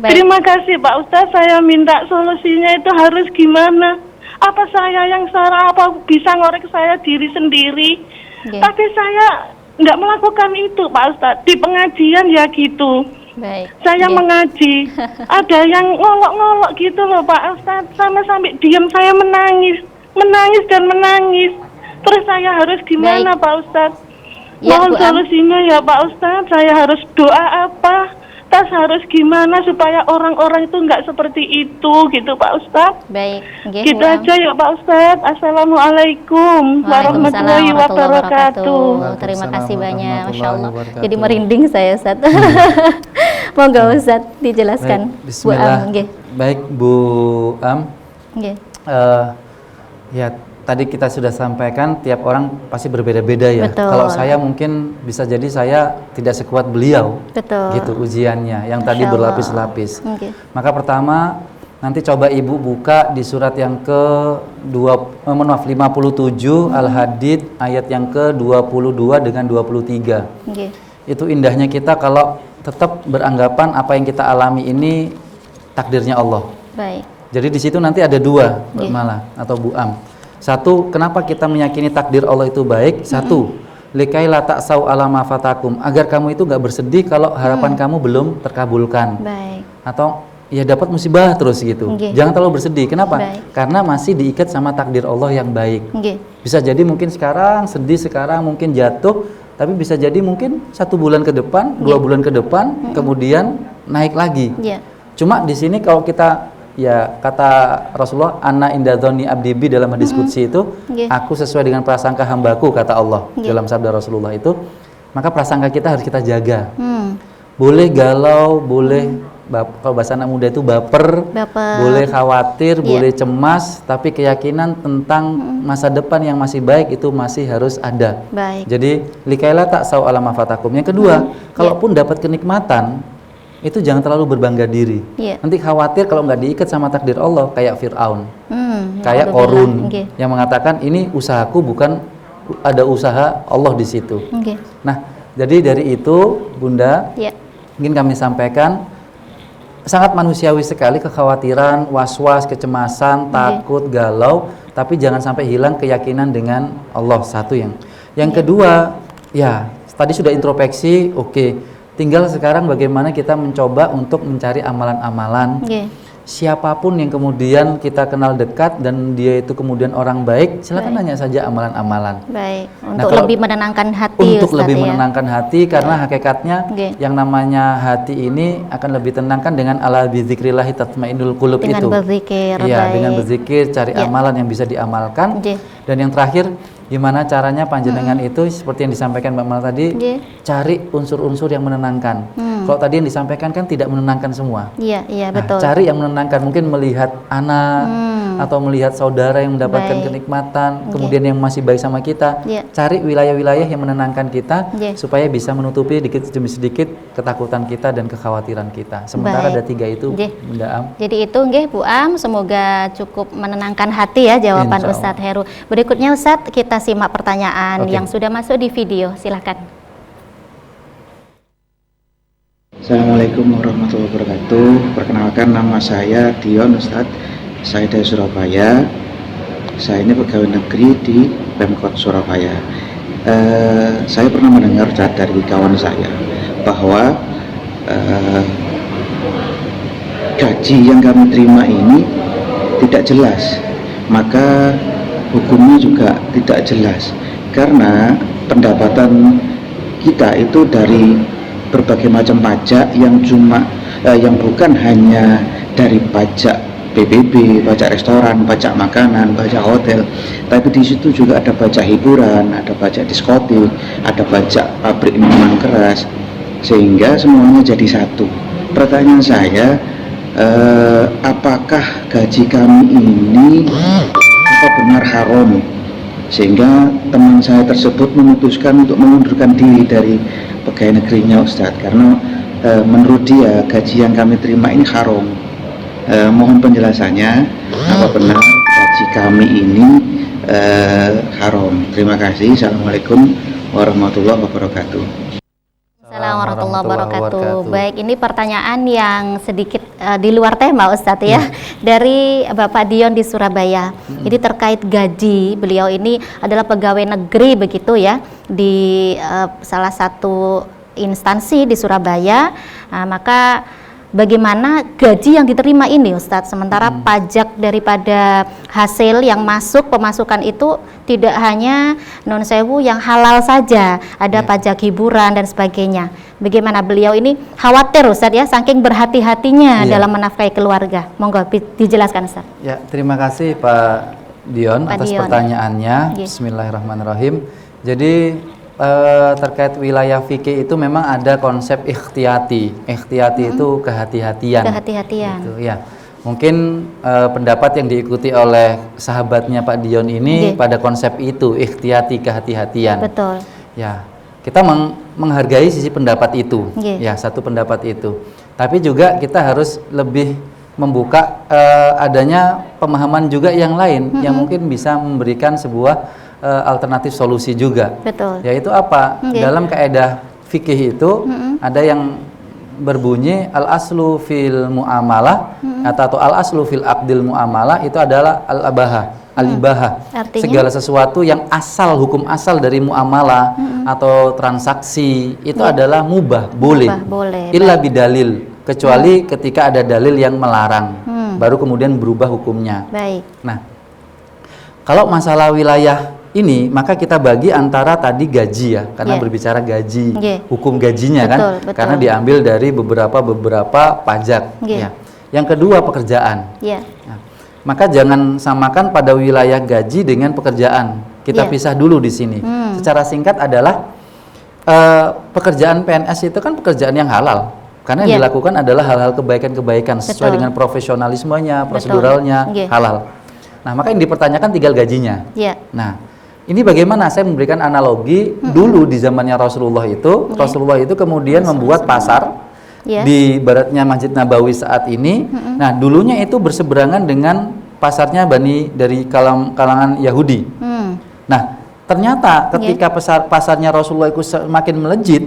Baik. Terima kasih Pak Ustadz, saya minta solusinya itu harus gimana. Apa saya yang salah, apa bisa ngorek saya diri sendiri. Nggih. Tapi saya nggak melakukan itu Pak Ustadz. Di pengajian ya gitu. Baik. Saya Nggih. mengaji, ada yang ngolok-ngolok gitu loh Pak Ustadz, sama sampai diam saya menangis dan menangis. Terus saya harus gimana Baik. Pak Ustadz? Ya, Mohon Bu Am. solusinya ya Pak Ustadz, saya harus doa apa? Tas harus gimana supaya orang-orang itu nggak seperti itu gitu Pak Ustadz? Baik. Nggih, Gitu Bu Am. aja ya Pak Ustadz. Assalamualaikum warahmatullahi wabarakatuh. Terima kasih banyak, Waalaikumsalam Masya Allah. warahmatullahi Jadi wabarakatuh. merinding saya, Ustaz. Monggo Ustaz dijelaskan. Baik, bismillah. nggih. Baik Bu Am. Nggih. Ya tadi kita sudah sampaikan tiap orang pasti berbeda-beda ya. Betul. Kalau saya mungkin bisa jadi saya tidak sekuat beliau. Betul. Gitu ujiannya yang tadi Masya Allah. berlapis-lapis. Nggih. Maka pertama nanti coba Ibu buka di surat yang ke 57 Al-Hadid ayat yang ke-22 dengan 23. Nggih. Itu indahnya kita kalau tetap beranggapan apa yang kita alami ini takdirnya Allah. Baik. Jadi di situ nanti ada dua Nggih. malah atau Bu Am. Satu, kenapa kita meyakini takdir Allah itu baik? Satu, likai la ta'sau ala ma fatakum, agar kamu itu nggak bersedih kalau harapan kamu belum terkabulkan. Baik. Atau ya dapat musibah terus gitu. Nggih. Jangan terlalu bersedih. Kenapa? Baik. Karena masih diikat sama takdir Allah yang baik. Nggih. Bisa jadi mungkin sekarang sedih, sekarang mungkin jatuh, tapi bisa jadi mungkin 1 bulan ke depan, 2 bulan ke depan, kemudian naik lagi. Iya. Cuma di sini kalau kita ya kata Rasulullah, ana inda dzanni abdi bi dalam hadis qudsi itu, Nggih. aku sesuai dengan prasangka hambaku kata Allah Nggih. dalam sabda Rasulullah itu, maka prasangka kita harus kita jaga. Boleh Boleh galau, boleh kalau bahasa anak muda itu baper, boleh khawatir, Iya. boleh cemas, tapi keyakinan tentang masa depan yang masih baik itu masih harus ada. Baik. Jadi likaila tak sau ala mafatakum. Yang kedua, kalaupun dapat kenikmatan, itu jangan terlalu berbangga diri. Iya. Nanti khawatir kalau nggak diikat sama takdir Allah, kayak Fir'aun, kayak Alhamdulillah. Korun, Nggih. yang mengatakan ini usahaku bukan ada usaha Allah di situ. Nggih. Nah, jadi dari itu, Bunda, Iya. mungkin kami sampaikan sangat manusiawi sekali kekhawatiran, was-was, kecemasan, takut, galau, tapi jangan sampai hilang keyakinan dengan Allah. Satu yang kedua, ya tadi sudah introspeksi, oke. Tinggal sekarang bagaimana kita mencoba untuk mencari amalan-amalan. Nggih. Siapapun yang kemudian kita kenal dekat dan dia itu kemudian orang baik, silakan nanya saja amalan-amalan. Baik. Nah, Untuk kalau lebih menenangkan hati Untuk Ustaz, lebih ya. menenangkan hati, karena hakikatnya Nggih. yang namanya hati ini akan lebih tenangkan dengan ala bidzikrillah tatmainnul qulub Dengan itu. berzikir. Iya, baik. dengan berzikir, cari Ya. amalan yang bisa diamalkan. Nggih. Dan yang terakhir, gimana caranya panjenengan itu seperti yang disampaikan Mbak Mal tadi, Nggih. cari unsur-unsur yang menenangkan. Kalau tadi yang disampaikan kan tidak menenangkan semua. Iya, iya Nah, betul. cari yang menenangkan, mungkin melihat anak atau melihat saudara yang mendapatkan Baik. kenikmatan, kemudian yang masih baik sama kita. Iya. Cari wilayah-wilayah yang menenangkan kita Iya. supaya bisa menutupi sedikit demi sedikit ketakutan kita dan kekhawatiran kita. Sementara Baik. ada 3 itu, Nggih. Bunda Am. Jadi itu nggih Bu Am, semoga cukup menenangkan hati ya jawaban Insya Allah. Ustadz Heru. Berikutnya Ustadz kita simak pertanyaan Oke. yang sudah masuk di video. Silakan. Assalamualaikum warahmatullahi wabarakatuh. Perkenalkan, nama saya Dion Ustadz. Saya dari Surabaya. Saya ini pegawai negeri di Pemkot Surabaya. Saya pernah mendengar dari kawan saya bahwa gaji yang kami terima ini tidak jelas, maka hukumnya juga tidak jelas, karena pendapatan kita itu dari berbagai macam pajak yang yang bukan hanya dari pajak PBB, pajak restoran, pajak makanan, pajak hotel, tapi di situ juga ada pajak hiburan, ada pajak diskotik, ada pajak pabrik minuman keras, sehingga semuanya jadi satu. Pertanyaan saya, apakah gaji kami ini apa benar haram, sehingga teman saya tersebut memutuskan untuk mengundurkan diri dari pegawai negerinya Ustadz, karena menurut dia gaji yang kami terima ini haram. Mohon penjelasannya, apa benar gaji kami ini haram? Terima kasih. Assalamualaikum warahmatullahi wabarakatuh. Assalamualaikum warahmatullahi wabarakatuh. Baik, ini pertanyaan yang sedikit di luar tema Ustadz ya, dari Bapak Dion di Surabaya. Ini terkait gaji, beliau ini adalah pegawai negeri begitu ya, di salah satu instansi di Surabaya. Maka bagaimana gaji yang diterima ini Ustadz, sementara pajak daripada hasil yang masuk pemasukan itu tidak hanya non sewu yang halal saja, ada pajak hiburan dan sebagainya. Bagaimana beliau ini khawatir Ustadz ya, saking berhati-hatinya dalam menafkahi keluarga. Monggo dijelaskan Ustadz. Ya, terima kasih Pak Dion Pak atas Dion. pertanyaannya. Nggih. Bismillahirrahmanirrahim. Jadi terkait wilayah fikih itu memang ada konsep ikhtiyati. Ikhtiyati itu kehati-hatian. Kehati-hatian. Gitu, ya. Mungkin pendapat yang diikuti oleh sahabatnya Pak Dion ini pada konsep itu, ikhtiyati, kehati-hatian. Betul. Ya, kita menghargai sisi pendapat itu. Ya, satu pendapat itu. Tapi juga kita harus lebih membuka adanya pemahaman juga yang lain yang mungkin bisa memberikan sebuah alternatif solusi juga. Betul. Yaitu apa? Dalam kaidah fikih itu ada yang berbunyi al aslu fil muamalah atau al aslu fil aqdil muamalah itu adalah al ibahah. Artinya? Segala sesuatu yang asal, hukum asal dari muamalah atau transaksi itu adalah mubah, boleh. Illa bidalil, kecuali ketika ada dalil yang melarang, baru kemudian berubah hukumnya. Baik. Nah, kalau masalah wilayah ini, maka kita bagi antara tadi gaji ya, karena berbicara gaji, hukum gajinya kan, karena diambil dari beberapa pajak. Ya. Yang kedua pekerjaan. Nah, maka jangan samakan pada wilayah gaji dengan pekerjaan. Kita pisah dulu di sini. Secara singkat adalah pekerjaan PNS itu kan pekerjaan yang halal. Karena yang dilakukan adalah hal-hal kebaikan-kebaikan sesuai dengan profesionalismenya, proseduralnya, halal. Nah, maka yang dipertanyakan tinggal gajinya. Nah, ini bagaimana saya memberikan analogi dulu di zamannya Rasulullah itu, Rasulullah itu kemudian membuat pasar di baratnya Masjid Nabawi saat ini. Nah, dulunya itu berseberangan dengan pasarnya dari kalangan Yahudi. Nah, ternyata ketika pasarnya Rasulullah itu semakin melejit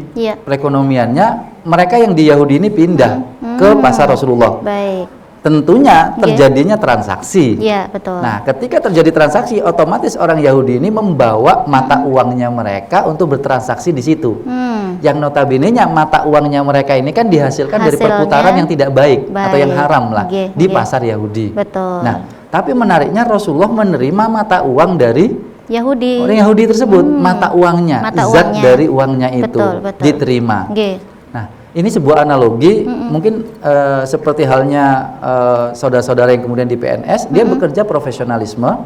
perekonomiannya, mereka yang di Yahudi ini pindah ke pasar Rasulullah. Baik. Tentunya terjadinya transaksi. Betul. Nah, ketika terjadi transaksi, otomatis orang Yahudi ini membawa mata uangnya mereka untuk bertransaksi di situ. Yang notabene-nya mata uangnya mereka ini kan dihasilkan dari perputaran yang tidak baik atau yang haram lah di pasar Yahudi. Betul. Nah, tapi menariknya Rasulullah menerima mata uang dari Yahudi. Orang Yahudi tersebut, mata uangnya, zat dari uangnya itu diterima. Nah, ini sebuah analogi, mungkin seperti halnya saudara-saudara yang kemudian di PNS, dia bekerja profesionalisme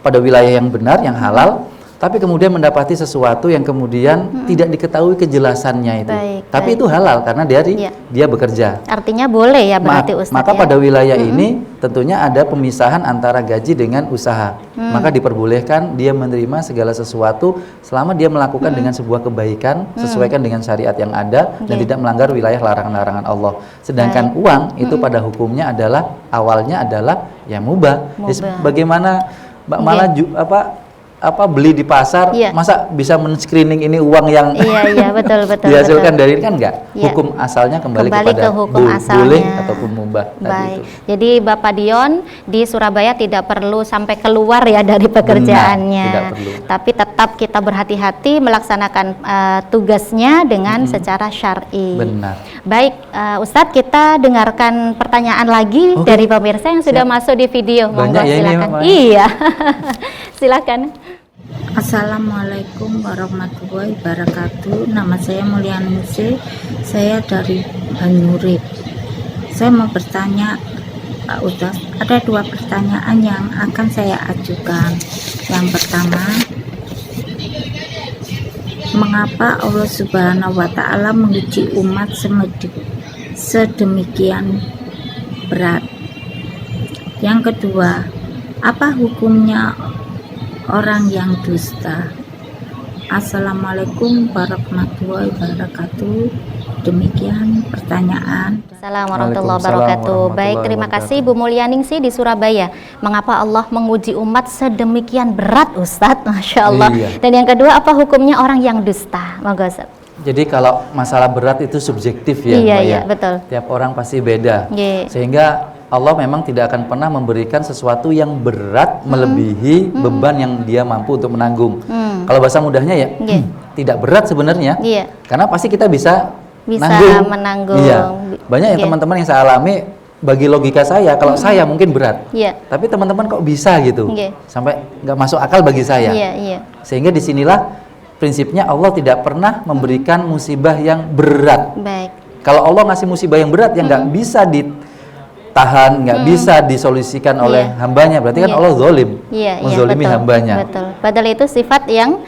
pada wilayah yang benar, yang halal, tapi kemudian mendapati sesuatu yang kemudian tidak diketahui kejelasannya itu. Tapi itu halal karena dia bekerja. Artinya boleh ya berarti Ustadz. Maka pada wilayah ini tentunya ada pemisahan antara gaji dengan usaha. Maka diperbolehkan dia menerima segala sesuatu selama dia melakukan dengan sebuah kebaikan sesuaikan dengan syariat yang ada dan tidak melanggar wilayah larangan-larangan Allah. Sedangkan uang itu pada hukumnya adalah awalnya adalah ya mubah. Bagaimana Mbak Mala beli di pasar, masa bisa men-screening ini uang yang betul dihasilkan dari ini kan enggak. Hukum asalnya kembali kepada hukum boleh ataupun mubah. Baik. Jadi Bapak Dion di Surabaya tidak perlu sampai keluar ya dari pekerjaannya. Tidak perlu. Tapi tetap kita berhati-hati melaksanakan tugasnya dengan secara syar'i. Benar. Baik, Ustadz, kita dengarkan pertanyaan lagi dari pemirsa yang sudah masuk di video. Banyak ya silakan. Ini, iya. Silakan. Assalamualaikum warahmatullahi wabarakatuh. Nama saya Mulyaningsih, saya dari Banyurip. Saya mau bertanya, Pak Ustadz, ada 2 pertanyaan yang akan saya ajukan. Yang pertama, mengapa Allah Subhanahu wa Ta'ala menguji umat sedemikian berat? Yang kedua, apa hukumnya orang yang dusta? Assalamualaikum warahmatullahi wabarakatuh. Demikian pertanyaan. Assalamualaikum warahmatullahi wabarakatuh. Baik, terima kasih Bu Mulyaningsih di Surabaya. Mengapa Allah menguji umat sedemikian berat, Ustadz? Masya Allah. Dan yang kedua, apa hukumnya orang yang dusta? Monggo, Ustadz. Jadi kalau masalah berat itu subjektif ya, Iya, betul. Tiap orang pasti beda. Sehingga Allah memang tidak akan pernah memberikan sesuatu yang berat melebihi beban yang dia mampu untuk menanggung. Kalau bahasa mudahnya ya, tidak berat sebenarnya, karena pasti kita bisa menanggung. Iya. Banyak yang teman-teman yang saya alami, bagi logika saya, kalau saya mungkin berat, tapi teman-teman kok bisa gitu, sampai nggak masuk akal bagi saya. Sehingga disinilah prinsipnya Allah tidak pernah memberikan musibah yang berat. Kalau Allah ngasih musibah yang berat yang nggak bisa tahan, nggak bisa disolusikan oleh hambanya, berarti kan Allah zalim, menzolimi hambanya. Betul. Padahal itu sifat yang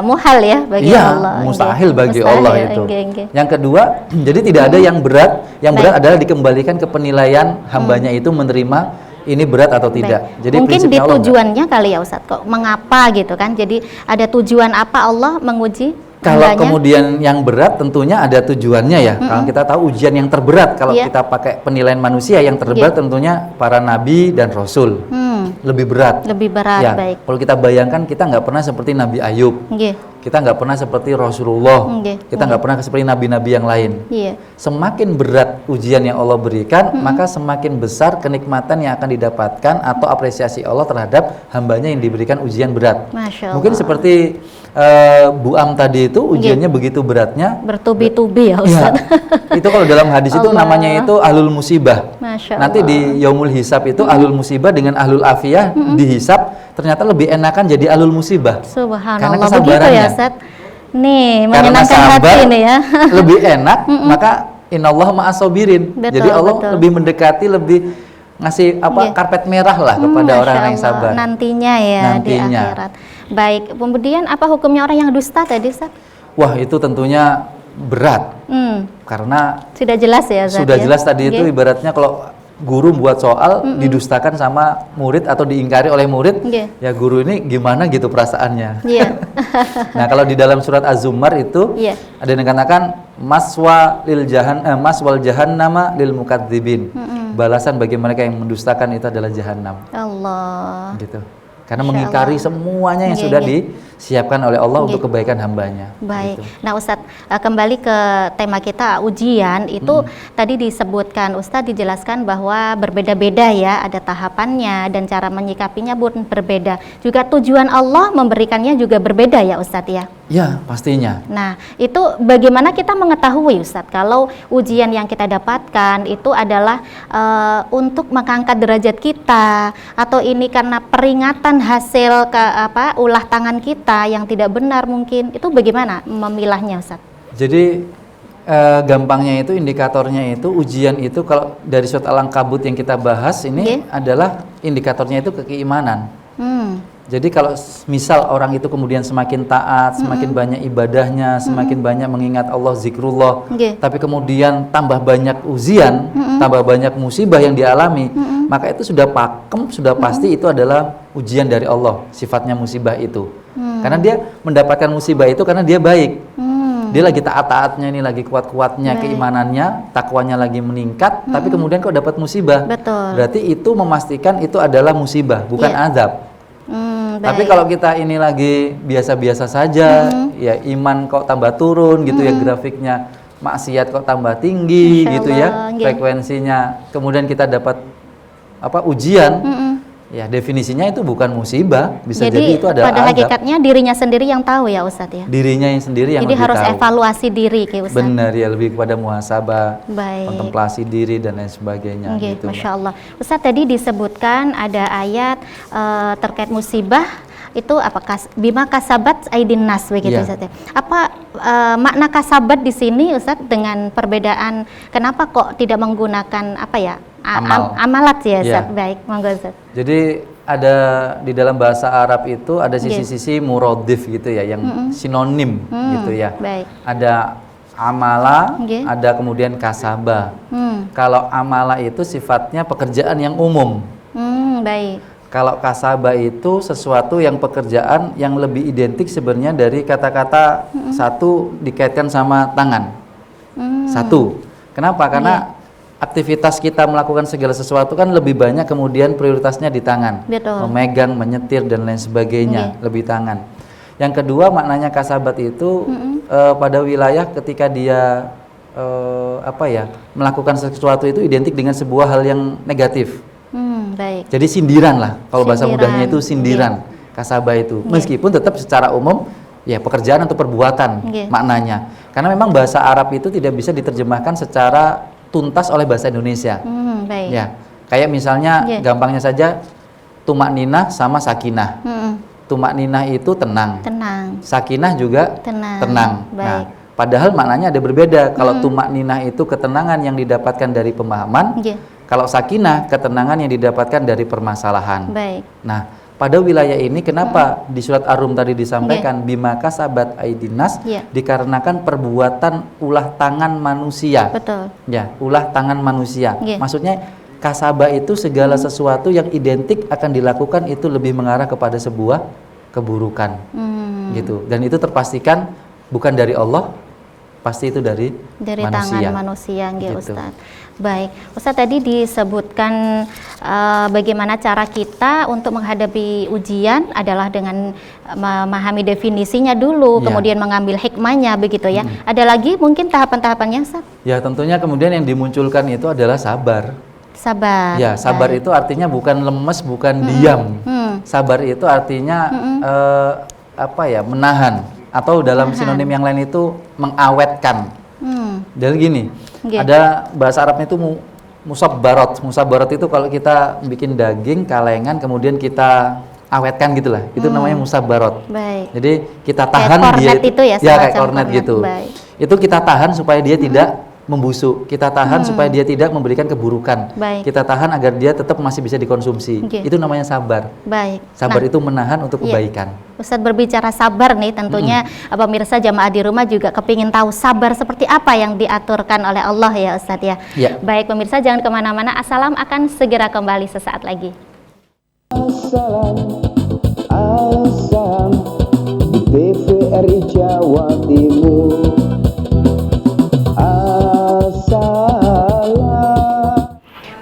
muhal ya bagi Iya, Allah. mustahil Nggih. bagi Mustahil, Allah itu. nggih. Yang kedua, jadi tidak ada yang berat. Yang berat adalah dikembalikan ke penilaian hambanya itu menerima ini berat atau tidak. Baik. Jadi mungkin di prinsipnya Allah enggak. tujuannya kali ya Ustadz, kok mengapa gitu kan? Jadi ada tujuan apa Allah menguji Kalau hambanya? kemudian yang berat tentunya ada tujuannya ya. Kalau kita tahu ujian yang terberat, kalau Iya. kita pakai penilaian manusia yang terberat tentunya para nabi dan rasul. Lebih berat. Lebih berat, Ya, baik. kalau kita bayangkan kita nggak pernah seperti Nabi Ayub. Nggih. Kita nggak pernah seperti Rasulullah. Nggih. Kita nggak pernah seperti nabi-nabi yang lain. Iya. Semakin berat ujian yang Allah berikan, maka semakin besar kenikmatan yang akan didapatkan atau apresiasi Allah terhadap hambanya yang diberikan ujian berat. Masya Allah. Mungkin seperti Bu Am tadi itu ujiannya begitu beratnya. Bertubi-tubi ya Ya, Ustadz. itu kalau dalam hadis itu Allah. namanya itu ahlul musibah. Masya Nanti Allah. di yaumul hisab itu ahlul musibah dengan ahlul afiyah dihisab ternyata lebih enakan jadi ahlul musibah. Karena Subhanallah, begitu kesabarannya. ya Ustadz. Nih, Karena menyenangkan hati sabar nih ya. lebih enak, maka innallaha ma'as-sabirin. Betul, Jadi Allah betul. lebih mendekati, lebih ngasih Iya. karpet merah lah kepada Masya orang yang Allah. sabar. Nantinya ya di Nantinya. akhirat. Baik, kemudian apa hukumnya orang yang dusta tadi Ustadz? Wah, itu tentunya berat karena Sudah jelas ya Ustadz sudah ya? jelas tadi itu Nggih. ibaratnya kalau guru buat soal didustakan sama murid atau diingkari oleh murid, Nggih. ya guru ini gimana gitu perasaannya. Iya. Nah, kalau di dalam surat Az-Zumar itu Iya. ada yang dikatakan maswal jahannama lil mukadzibin. Balasan bagi mereka yang mendustakan itu adalah jahanam. Allah. Gitu. Karena Masya mengingkari Allah. semuanya yang Nggih, sudah nggih. disiapkan oleh Allah Nggih. untuk kebaikan hambanya. Baik. Gitu. Nah, Ustadz, kembali ke tema kita ujian itu tadi disebutkan Ustadz dijelaskan bahwa berbeda-beda ya, ada tahapannya dan cara menyikapinya pun berbeda. Juga tujuan Allah memberikannya juga berbeda ya Ustadz ya. Ya, pastinya. Nah, itu bagaimana kita mengetahui Ustadz kalau ujian yang kita dapatkan itu adalah untuk mengangkat derajat kita atau ini karena peringatan hasil ulah tangan kita yang tidak benar mungkin, itu bagaimana memilahnya Ustadz? Jadi gampangnya itu indikatornya itu ujian itu kalau dari surat Al-Ankabut yang kita bahas ini Nggih. adalah indikatornya itu keimanan. Hmm. Jadi kalau misal orang itu kemudian semakin taat, semakin banyak ibadahnya, semakin banyak mengingat Allah, zikrullah, Nggih. tapi kemudian tambah banyak ujian, tambah banyak musibah yang dialami, maka itu sudah pakem, sudah pasti itu adalah ujian dari Allah, sifatnya musibah itu. Karena dia mendapatkan musibah itu karena dia baik. Dia lagi taat-taatnya ini, lagi kuat-kuatnya Baik. keimanannya, takwanya lagi meningkat, tapi kemudian kok dapat musibah. Betul. Berarti itu memastikan itu adalah musibah, bukan Iya. azab. Tapi Baik. kalau kita ini lagi biasa-biasa saja, ya iman kok tambah turun gitu ya grafiknya, maksiat kok tambah tinggi Masya gitu Allah, ya nggih. frekuensinya. Kemudian kita dapat ujian, ya definisinya itu bukan musibah, bisa jadi, itu adalah pada azab. hakikatnya dirinya sendiri yang tahu ya Ustadz ya. Dirinya yang sendiri yang Jadi lebih harus tahu. evaluasi diri kayak Ustadz. Benar ya, lebih kepada muhasabah, Baik. kontemplasi diri dan lain sebagainya. Nggih, Gitu, Masya Mbak. Allah. Ustadz tadi disebutkan ada ayat terkait musibah itu apakah bima kasabat aidin nas begitu Iya. Ustadz ya. Apa makna kasabat di sini Ustadz dengan perbedaan kenapa kok tidak menggunakan amalat ya Ustadz? Iya. Baik, monggo Ustadz. Jadi ada di dalam bahasa Arab itu ada sisi-sisi muradif gitu ya, yang sinonim gitu ya. Baik. Ada amala, Nggih. ada kemudian kasaba. Hmm. Kalau amala itu sifatnya pekerjaan yang umum. Baik. Kalau kasaba itu sesuatu yang pekerjaan yang lebih identik sebenarnya dari kata-kata satu dikaitkan sama tangan. Satu. Kenapa? Karena aktivitas kita melakukan segala sesuatu kan lebih banyak kemudian prioritasnya di tangan. Betul. Memegang, menyetir dan lain sebagainya, lebih tangan. Yang kedua maknanya kasabat itu pada wilayah ketika dia melakukan sesuatu itu identik dengan sebuah hal yang negatif. Baik. Jadi sindiran lah, kalau bahasa Sindiran, mudahnya itu sindiran, kasabah itu. Meskipun tetap secara umum ya pekerjaan atau perbuatan Nggih. maknanya. Karena memang bahasa Arab itu tidak bisa diterjemahkan secara tuntas oleh bahasa Indonesia. Baik. Ya, kayak misalnya Nggih. gampangnya saja tumak ninah sama sakinah. Tumak ninah itu tenang, Tenang. sakinah juga Tenang. Nah, Baik. padahal maknanya ada berbeda. Kalau tumak ninah itu ketenangan yang didapatkan dari pemahaman. Nggih. Kalau sakinah, ketenangan yang didapatkan dari permasalahan. Baik. Nah, pada wilayah ini kenapa di surat Ar-Rum tadi disampaikan bima kasabat aidinas, dikarenakan perbuatan ulah tangan manusia. Betul. Ya, ulah tangan manusia. Maksudnya kasabah itu segala sesuatu yang identik akan dilakukan itu lebih mengarah kepada sebuah keburukan. Gitu. Dan itu terpastikan bukan dari Allah, pasti itu dari manusia. Tangan manusia, gitu. Ustaz. Baik, Ustaz tadi disebutkan bagaimana cara kita untuk menghadapi ujian adalah dengan memahami definisinya dulu, kemudian mengambil hikmahnya begitu ya. Ada lagi mungkin tahapan-tahapannya, Ustaz? Ya, tentunya kemudian yang dimunculkan itu adalah sabar. Sabar. Ya, sabar itu artinya bukan lemes, bukan diam. Sabar itu artinya menahan, atau dalam sinonim yang lain itu mengawetkan. Jadi gini, ada bahasa Arabnya itu musabbarat. Musabbarat itu kalau kita bikin daging kalengan kemudian kita awetkan gitulah, itu namanya musabbarat. Baik. Jadi kita tahan kayak dia itu ya, kayak kornet gitu. Baik. Itu kita tahan supaya dia tidak membusuk, kita tahan supaya dia tidak memberikan keburukan. Baik. Kita tahan agar dia tetap masih bisa dikonsumsi. Itu namanya sabar. Baik. Sabar itu menahan untuk kebaikan. Ustadz berbicara sabar nih, tentunya pemirsa jamaah di rumah juga kepingin tahu sabar seperti apa yang diaturkan oleh Allah ya Ustadz ya. Baik pemirsa, jangan kemana-mana, Assalam akan segera kembali sesaat lagi. Assalam di TVRI Jawa Timur.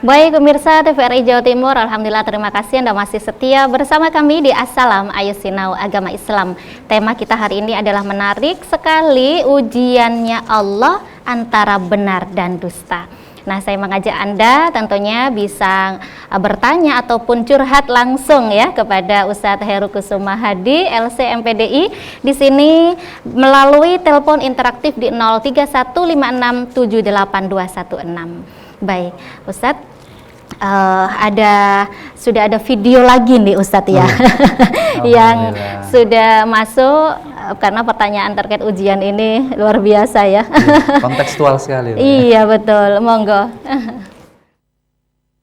Baik pemirsa TVRI Jawa Timur, alhamdulillah terima kasih Anda masih setia bersama kami di Assalam Ayo Sinau Agama Islam. Tema kita hari ini adalah menarik sekali, ujiannya Allah antara benar dan dusta. Nah, saya mengajak Anda tentunya bisa bertanya ataupun curhat langsung ya kepada Ustadz Heru Kusuma Hadi, LC MPDI di sini melalui telepon interaktif di 0315678216. Baik, Ustadz, sudah ada video lagi nih Ustadz ya, yang sudah masuk karena pertanyaan terkait ujian ini luar biasa ya. Kontekstual sekali. Iya betul, monggo.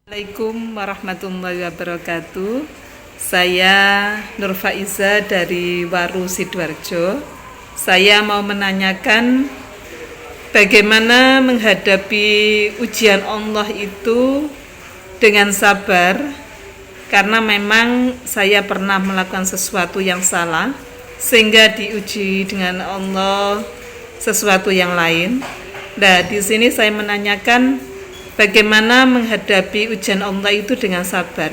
Assalamualaikum warahmatullahi wabarakatuh. Saya Nur Faiza dari Waru Sidoarjo. Saya mau menanyakan bagaimana menghadapi ujian Allah itu dengan sabar, karena memang saya pernah melakukan sesuatu yang salah sehingga diuji dengan Allah sesuatu yang lain. Nah, di sini saya menanyakan bagaimana menghadapi ujian Allah itu dengan sabar.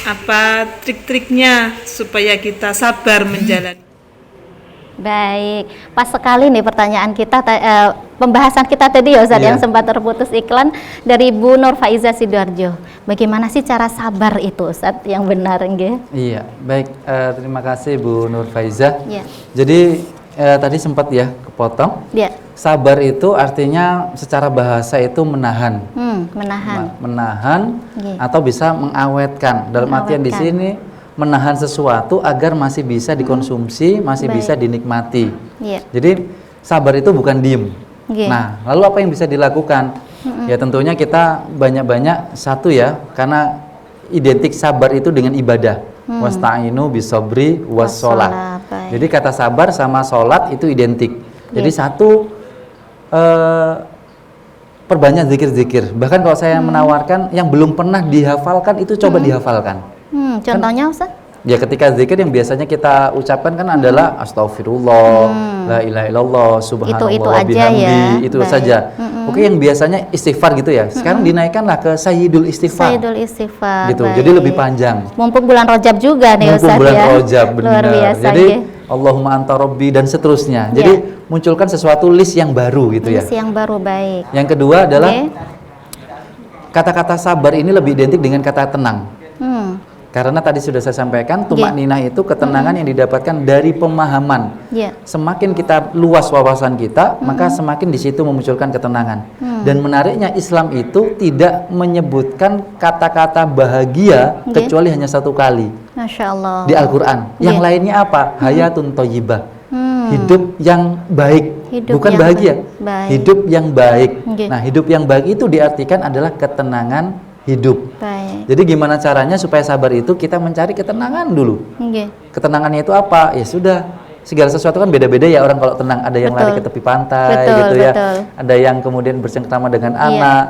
Apa trik-triknya supaya kita sabar menjalani? Baik, pas sekali nih pertanyaan kita, pembahasan kita tadi ya Ustadz, yang sempat terputus iklan dari Bu Nur Faiza Sidoarjo. Bagaimana sih cara sabar itu Ustadz yang benar nggih? Iya, baik, terima kasih Bu Nur Faiza. Iya. Jadi tadi sempat ya kepotong. Iya. Sabar itu artinya secara bahasa itu menahan. Menahan atau bisa mengawetkan. Dalam artian di sini menahan sesuatu agar masih bisa dikonsumsi, masih bisa dinikmati. Jadi sabar itu bukan diem. Nah, lalu apa yang bisa dilakukan? Ya tentunya kita banyak-banyak satu ya, karena identik sabar itu dengan ibadah. Wasta'inu bisobri wassolat. Jadi kata sabar sama sholat itu identik. Jadi satu, perbanyak zikir-zikir. Bahkan kalau saya menawarkan yang belum pernah dihafalkan itu coba dihafalkan. Contohnya Ustaz? Ya ketika zikir yang biasanya kita ucapkan kan adalah astagfirullah, la ilaha illallah, subhanallah wa bihamdi, itu saja. Oke, yang biasanya istighfar gitu ya. Sekarang dinaikkanlah ke sayyidul istighfar. Sayyidul istighfar. Gitu. Jadi lebih panjang. Mumpung bulan Rajab juga nih Ustaz ya. Mumpung bulan Rajab, benar. Luar biasa. Jadi Allahumma anta rabbi dan seterusnya. Jadi munculkan sesuatu list yang baru gitu ya. List yang baru, baik. Yang kedua adalah kata-kata sabar ini lebih identik dengan kata tenang. Karena tadi sudah saya sampaikan, tumak ninah itu ketenangan yang didapatkan dari pemahaman. Semakin kita luas wawasan kita, maka semakin di situ memunculkan ketenangan. Dan menariknya Islam itu tidak menyebutkan kata-kata bahagia kecuali hanya satu kali. Masya Allah. Di Al-Quran. Yang lainnya apa? Hayatun thayyibah. Hidup yang baik. Bukan bahagia. Hidup yang baik. Nah, hidup yang baik itu diartikan adalah ketenangan hidup. Baik. Jadi gimana caranya supaya sabar itu kita mencari ketenangan dulu. Nggih. Ketenangannya itu apa? Ya sudah, segala sesuatu kan beda-beda ya orang kalau tenang. Ada yang lari ke tepi pantai Betul, gitu ya. betul. Ada yang kemudian bercengkrama dengan Iya. anak.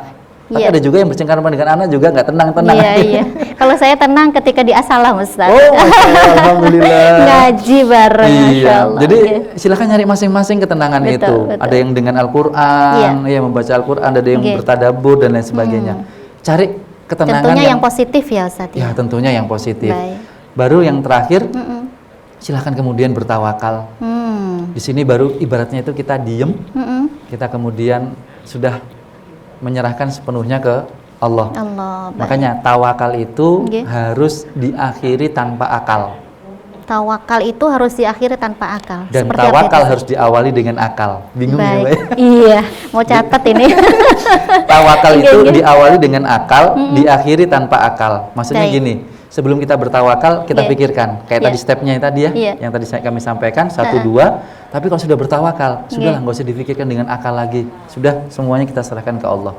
Tapi Iya. ada juga yang bercengkrama dengan anak juga nggak tenang-tenang. Iya, iya. Kalau saya tenang ketika di assalam, Ustaz. Oh, Masya Allah, alhamdulillah. Ngaji bareng, Masya Iya. Allah. Jadi Iya. silakan nyari masing-masing ketenangan Betul, itu. betul. Ada yang dengan Al-Qur'an, ya membaca Al-Qur'an, ada yang Iya. bertadabbur dan lain sebagainya. Cari ketenangan Tentunya yang positif ya, Ustaz. ya tentunya yang positif. Baik. Baru yang terakhir, silakan kemudian bertawakal. Di sini baru ibaratnya itu kita diem, kita kemudian sudah menyerahkan sepenuhnya ke Allah. Allah. Baik. Makanya tawakal itu Nggih. harus diakhiri tanpa akal. Tawakal itu harus diakhiri tanpa akal. Dan Seperti apa tawakal itu? harus diawali dengan akal. Bingung ya, Mbak? Baik. Iya, mau catat ini. Tawakal Nggih, itu nggih. diawali dengan akal, diakhiri tanpa akal. Maksudnya Baik. gini, sebelum kita bertawakal, kita Iya. pikirkan. Kayak Iya. tadi stepnya tadi ya, Iya. yang tadi kami sampaikan, 1, 2. Tapi kalau sudah bertawakal, sudahlah Nggih. nggak usah difikirkan dengan akal lagi. Sudah, semuanya kita serahkan ke Allah.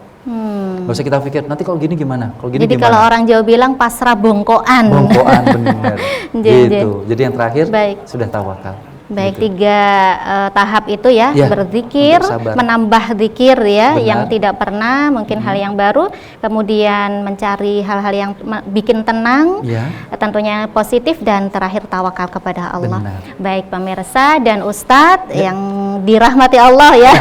Nggak usah kita pikir, nanti kalau gini gimana? Kalau gini Jadi gimana? kalau orang Jawa bilang pasrah bongkoan. Bongkoan benar. Nggih, Gitu. Jadi yang terakhir, Baik. sudah tawakal. Baik, Gitu. 3 tahap itu ya, Ya, berzikir, untuk sabar. menambah zikir ya, Benar. yang tidak pernah, mungkin hal yang baru, kemudian mencari hal-hal yang bikin tenang, Ya. tentunya positif, dan terakhir tawakal kepada Allah. Benar. Baik pemirsa dan Ustadz yang dirahmati Allah ya.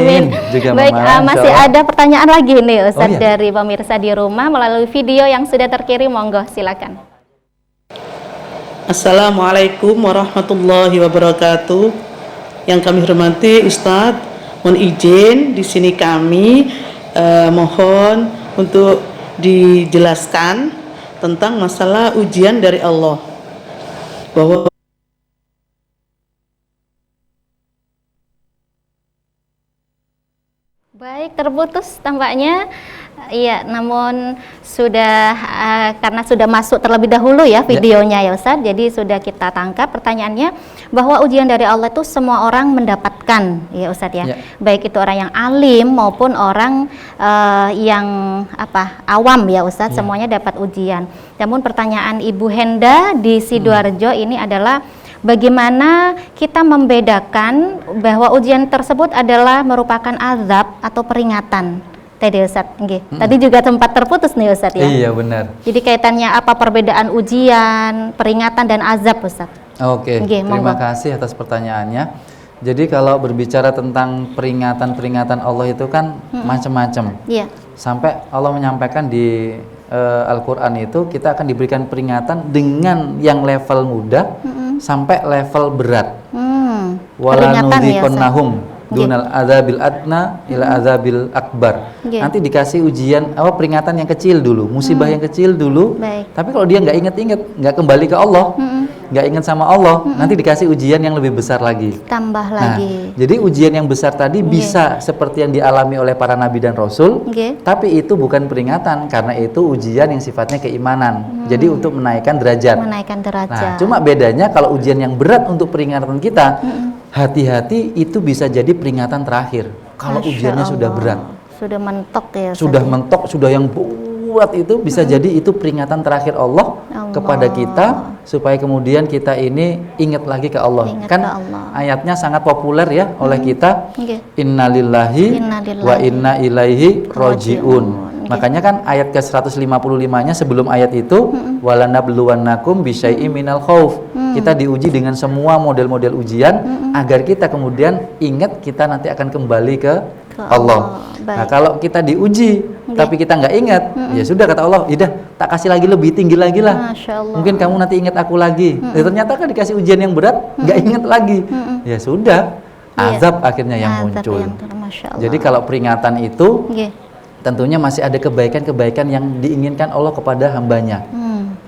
Amin. Juga Baik, Mama, masih insya Allah. ada pertanyaan lagi nih Ustadz Oh, iya. dari pemirsa di rumah melalui video yang sudah terkirim, monggo silakan. Assalamualaikum warahmatullahi wabarakatuh. Yang kami hormati Ustadz, mohon izin di sini kami mohon untuk dijelaskan tentang masalah ujian dari Allah. Bahwa Baik, terputus tampaknya. Iya, namun sudah karena sudah masuk terlebih dahulu ya videonya ya Ustadz, jadi sudah kita tangkap pertanyaannya bahwa ujian dari Allah itu semua orang mendapatkan ya Ustadz ya. Ya. Baik itu orang yang alim maupun orang yang awam ya Ustadz, semuanya dapat ujian. Namun pertanyaan Ibu Henda di Sidoarjo ini adalah bagaimana kita membedakan bahwa ujian tersebut adalah merupakan azab atau peringatan? Tadi Ustadz, tadi juga sempat terputus nih Ustadz ya. Iya benar. Jadi kaitannya apa perbedaan ujian, peringatan dan azab Ustadz? Oke, Nggih, terima monggo. kasih atas pertanyaannya. Jadi kalau berbicara tentang peringatan-peringatan Allah itu kan macam-macam. Iya. Sampai Allah menyampaikan di Al-Quran itu kita akan diberikan peringatan dengan yang level mudah sampai level berat. Peringatan ya, Walanudhiqannahum Nggih. dunal adzabil adna ila adzabil akbar. Nggih. Nanti dikasih ujian peringatan yang kecil dulu, musibah yang kecil dulu. Baik. Tapi kalau dia nggak inget-inget, nggak kembali ke Allah, nggak ingat sama Allah, nanti dikasih ujian yang lebih besar lagi. Tambah Nah, lagi. jadi ujian yang besar tadi bisa seperti yang dialami oleh para nabi dan rasul, Nggih. tapi itu bukan peringatan karena itu ujian yang sifatnya keimanan. Jadi untuk menaikkan derajat. Menaikkan Nah, derajat. cuma bedanya kalau ujian yang berat untuk peringatan kita, hati-hati itu bisa jadi peringatan terakhir. Kalau Masya ujiannya sudah Allah. berat, Sudah mentok ya Ustadz sudah ya? mentok, sudah yang berat itu bisa jadi itu peringatan terakhir Allah Allah. kepada kita supaya kemudian kita ini ingat lagi ke Allah. Ingat Kan ke Allah. ayatnya sangat populer ya oleh kita. Nggih. Innalillahi Innalillahi wa inna ilaihi roji'un. roji'un. Nggih. Makanya kan ayat ke-155-nya sebelum ayat itu walanabluwannakum bisyai'im minal khauf. Kita diuji dengan semua model-model ujian agar kita kemudian ingat kita nanti akan kembali ke Allah. Allah. Nah, Baik. kalau kita diuji tapi kita nggak ingat, ya sudah kata Allah, "Idah, tak kasih lagi lebih tinggi lagi lah. Masya Allah. Mungkin kamu nanti ingat aku lagi." Ternyata kan dikasih ujian yang berat, nggak ingat lagi. Ya sudah, Iya. azab akhirnya yang Azab muncul. Masya Allah. Jadi kalau peringatan itu Nggih. tentunya masih ada kebaikan-kebaikan yang diinginkan Allah kepada hambanya.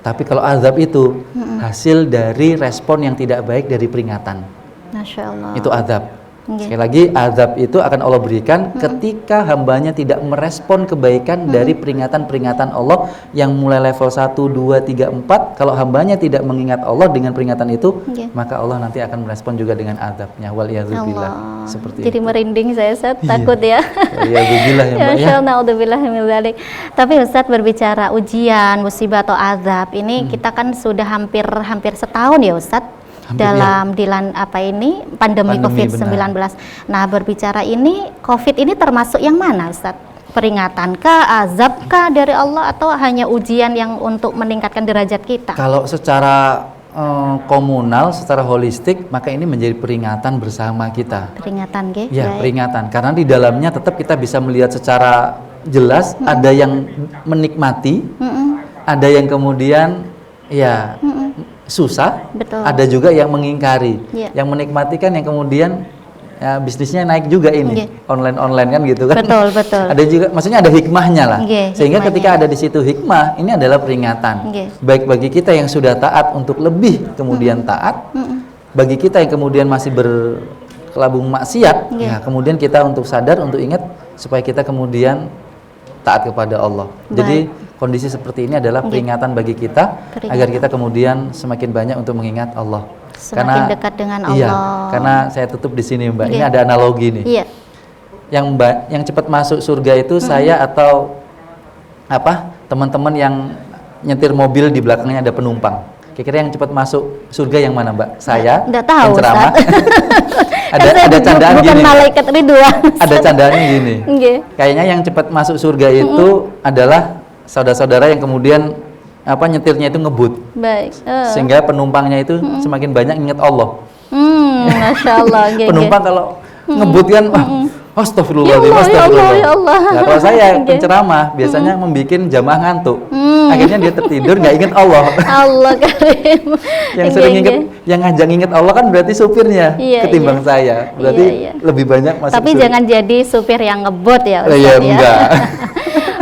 Tapi kalau azab itu hasil dari respon yang tidak baik dari peringatan. Masya Allah. Itu azab. Sekali lagi, azab itu akan Allah berikan ketika hambanya tidak merespon kebaikan dari peringatan-peringatan Allah yang mulai level 1, 2, 3, 4. Kalau hambanya tidak mengingat Allah dengan peringatan itu, maka Allah nanti akan merespon juga dengan azabnya. Waliyadzubillah. Seperti Jadi itu. merinding saya, Ustaz, takut ya. Waliyadzubillah ya, Mbak, ya. Naudzubillah min dzalik. Tapi Ustaz, berbicara ujian, musibah atau azab, ini kita kan sudah hampir setahun ya Ustaz. Dalam pandemi COVID-19. Nah, berbicara ini, COVID ini termasuk yang mana, Ustaz? Peringankah, azabkah dari Allah, atau hanya ujian yang untuk meningkatkan derajat kita? Kalau secara komunal, secara holistik, maka ini menjadi peringatan bersama kita. Peringatan, Ya, peringatan. Karena di dalamnya tetap kita bisa melihat secara jelas, ada yang menikmati, ada yang kemudian susah, betul. Ada juga yang mengingkari. Yang menikmati kan yang kemudian bisnisnya naik juga ini, online kan gitu kan. Betul, betul. Ada juga, maksudnya ada hikmahnya lah. Sehingga hikmahnya. ketika ada di situ hikmah, ini adalah peringatan. Baik bagi kita yang sudah taat untuk lebih kemudian taat, bagi kita yang kemudian masih berkelabung maksiat, ya kemudian kita untuk sadar, untuk ingat supaya kita kemudian taat kepada Allah. Jadi kondisi seperti ini adalah peringatan bagi kita agar kita kemudian semakin banyak untuk mengingat Allah. Semakin dekat dengan Allah. Iya, karena saya tutup di sini, Mbak. Ini ada analogi nih. Iya. Yang cepat masuk surga itu saya atau teman-teman yang nyetir mobil di belakangnya ada penumpang. Kira-kira yang cepat masuk surga yang mana, Mbak? Saya, nggak tahu, penceramah. ada candaan bukan gini. malaikat Ridwan. Ada candaannya gini. Kayaknya yang cepat masuk surga itu adalah saudara-saudara yang kemudian nyetirnya itu ngebut. Baik. Sehingga penumpangnya itu semakin banyak ingat Allah. Masya Allah. Penumpang kalau ngebut kan, astagfirullahaladzim, ya Allah. Nah, kalau saya penceramah biasanya membuat jamaah ngantuk. Akhirnya dia tertidur, nggak ingat Allah. Allah karim. Yang sering yang ngajak ingat Allah kan berarti supirnya ketimbang saya. Berarti lebih banyak masuk. Tapi jangan jadi supir yang ngebut ya, Ustaz. Iya, enggak.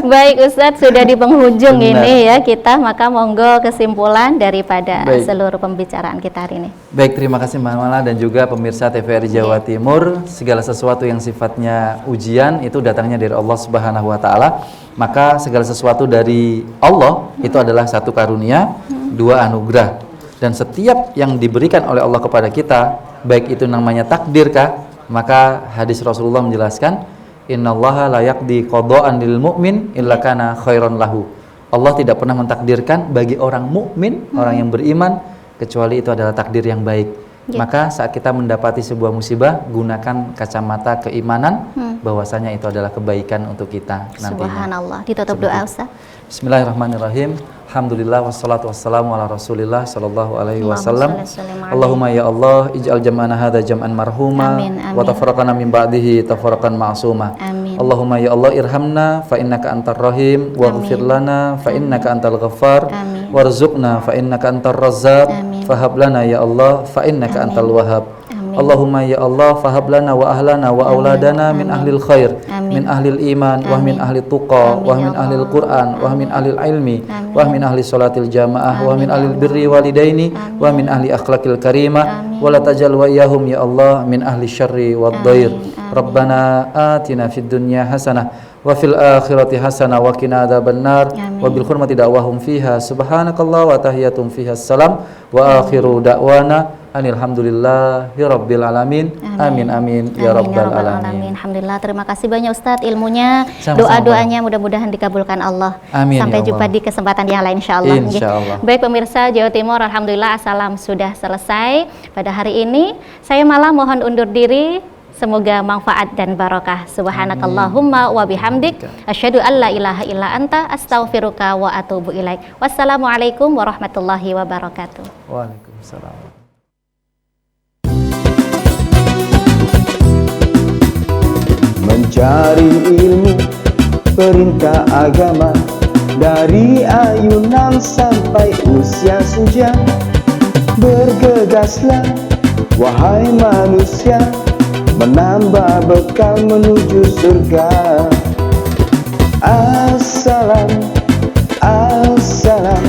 Baik Ustadz, sudah di penghujung ini ya kita, maka monggo kesimpulan daripada seluruh pembicaraan kita hari ini. Baik, terima kasih Mbak Mala dan juga pemirsa TVRI Jawa Timur. Segala sesuatu yang sifatnya ujian itu datangnya dari Allah Subhanahu wa taala. Maka segala sesuatu dari Allah itu adalah satu karunia, dua anugerah. Dan setiap yang diberikan oleh Allah kepada kita, baik itu namanya takdirkah, maka hadis Rasulullah menjelaskan, innallaha la yaqdi qada'an lil mu'min illa kana khairan lahu. Allah tidak pernah mentakdirkan bagi orang mukmin, orang yang beriman, kecuali itu adalah takdir yang baik. Maka saat kita mendapati sebuah musibah, gunakan kacamata keimanan bahwasanya itu adalah kebaikan untuk kita nantinya. Subhanallah. Ditutup doa, Ustaz. Bismillahirrahmanirrahim. Alhamdulillah wassalatu wassalamu ala Rasulillah sallallahu alaihi wasallam. Allahumma ya Allah, ij'al jam'ana hadza jam'an marhuma wa tafarraqana min ba'dihi tafarraqan ma'suma. Allahumma ya Allah, irhamna fa innaka antar rahim, waghfir lana fa innaka antal ghaffar, warzuqna fa innaka antar razzaq, fahab lana ya Allah fa innaka antal wahhab. Allahumma ya Allah, fahab lana wa ahlana wa auladana min ahlil khair, min ahlil iman, wa min ahli tuqa, wa min ahlil Qur'an, wa min ahlil ilmi, wa min ahli salatil jamaah, wa min ahlil birri walidaini, wa min ahli akhlaqil karimah, wa la tajal wa iyahum ya Allah min ahli syarri wad dhair. Rabbana atina fid dunya hasanah wa fil akhirati hasanah wa qina adzabannar wa bil hurmati da'wahum fiha subhanakallah wa tahiyatum fiha salam wa akhiru da'wana alhamdulillahi rabbil alamin. Amin amin ya rabbal alamin. Alhamdulillah, terima kasih banyak Ustadz ilmunya, doa-doanya mudah-mudahan dikabulkan Allah. Amin. Sampai ya jumpa di kesempatan yang lain insyaallah. Insyaallah. Baik pemirsa Jawa Timur, alhamdulillah asalam sudah selesai pada hari ini. Saya malah mohon undur diri. Semoga manfaat dan barokah. Subhanakallahumma wa bihamdik asyhadu an la ilaha illa anta astaghfiruka wa atubu ilaik. Wassalamualaikum warahmatullahi wabarakatuh. Waalaikumsalam. Mencari ilmu perintah agama, dari ayunan sampai usia senja. Bergegaslah wahai manusia, menambah bekal menuju surga. Assalam, assalam.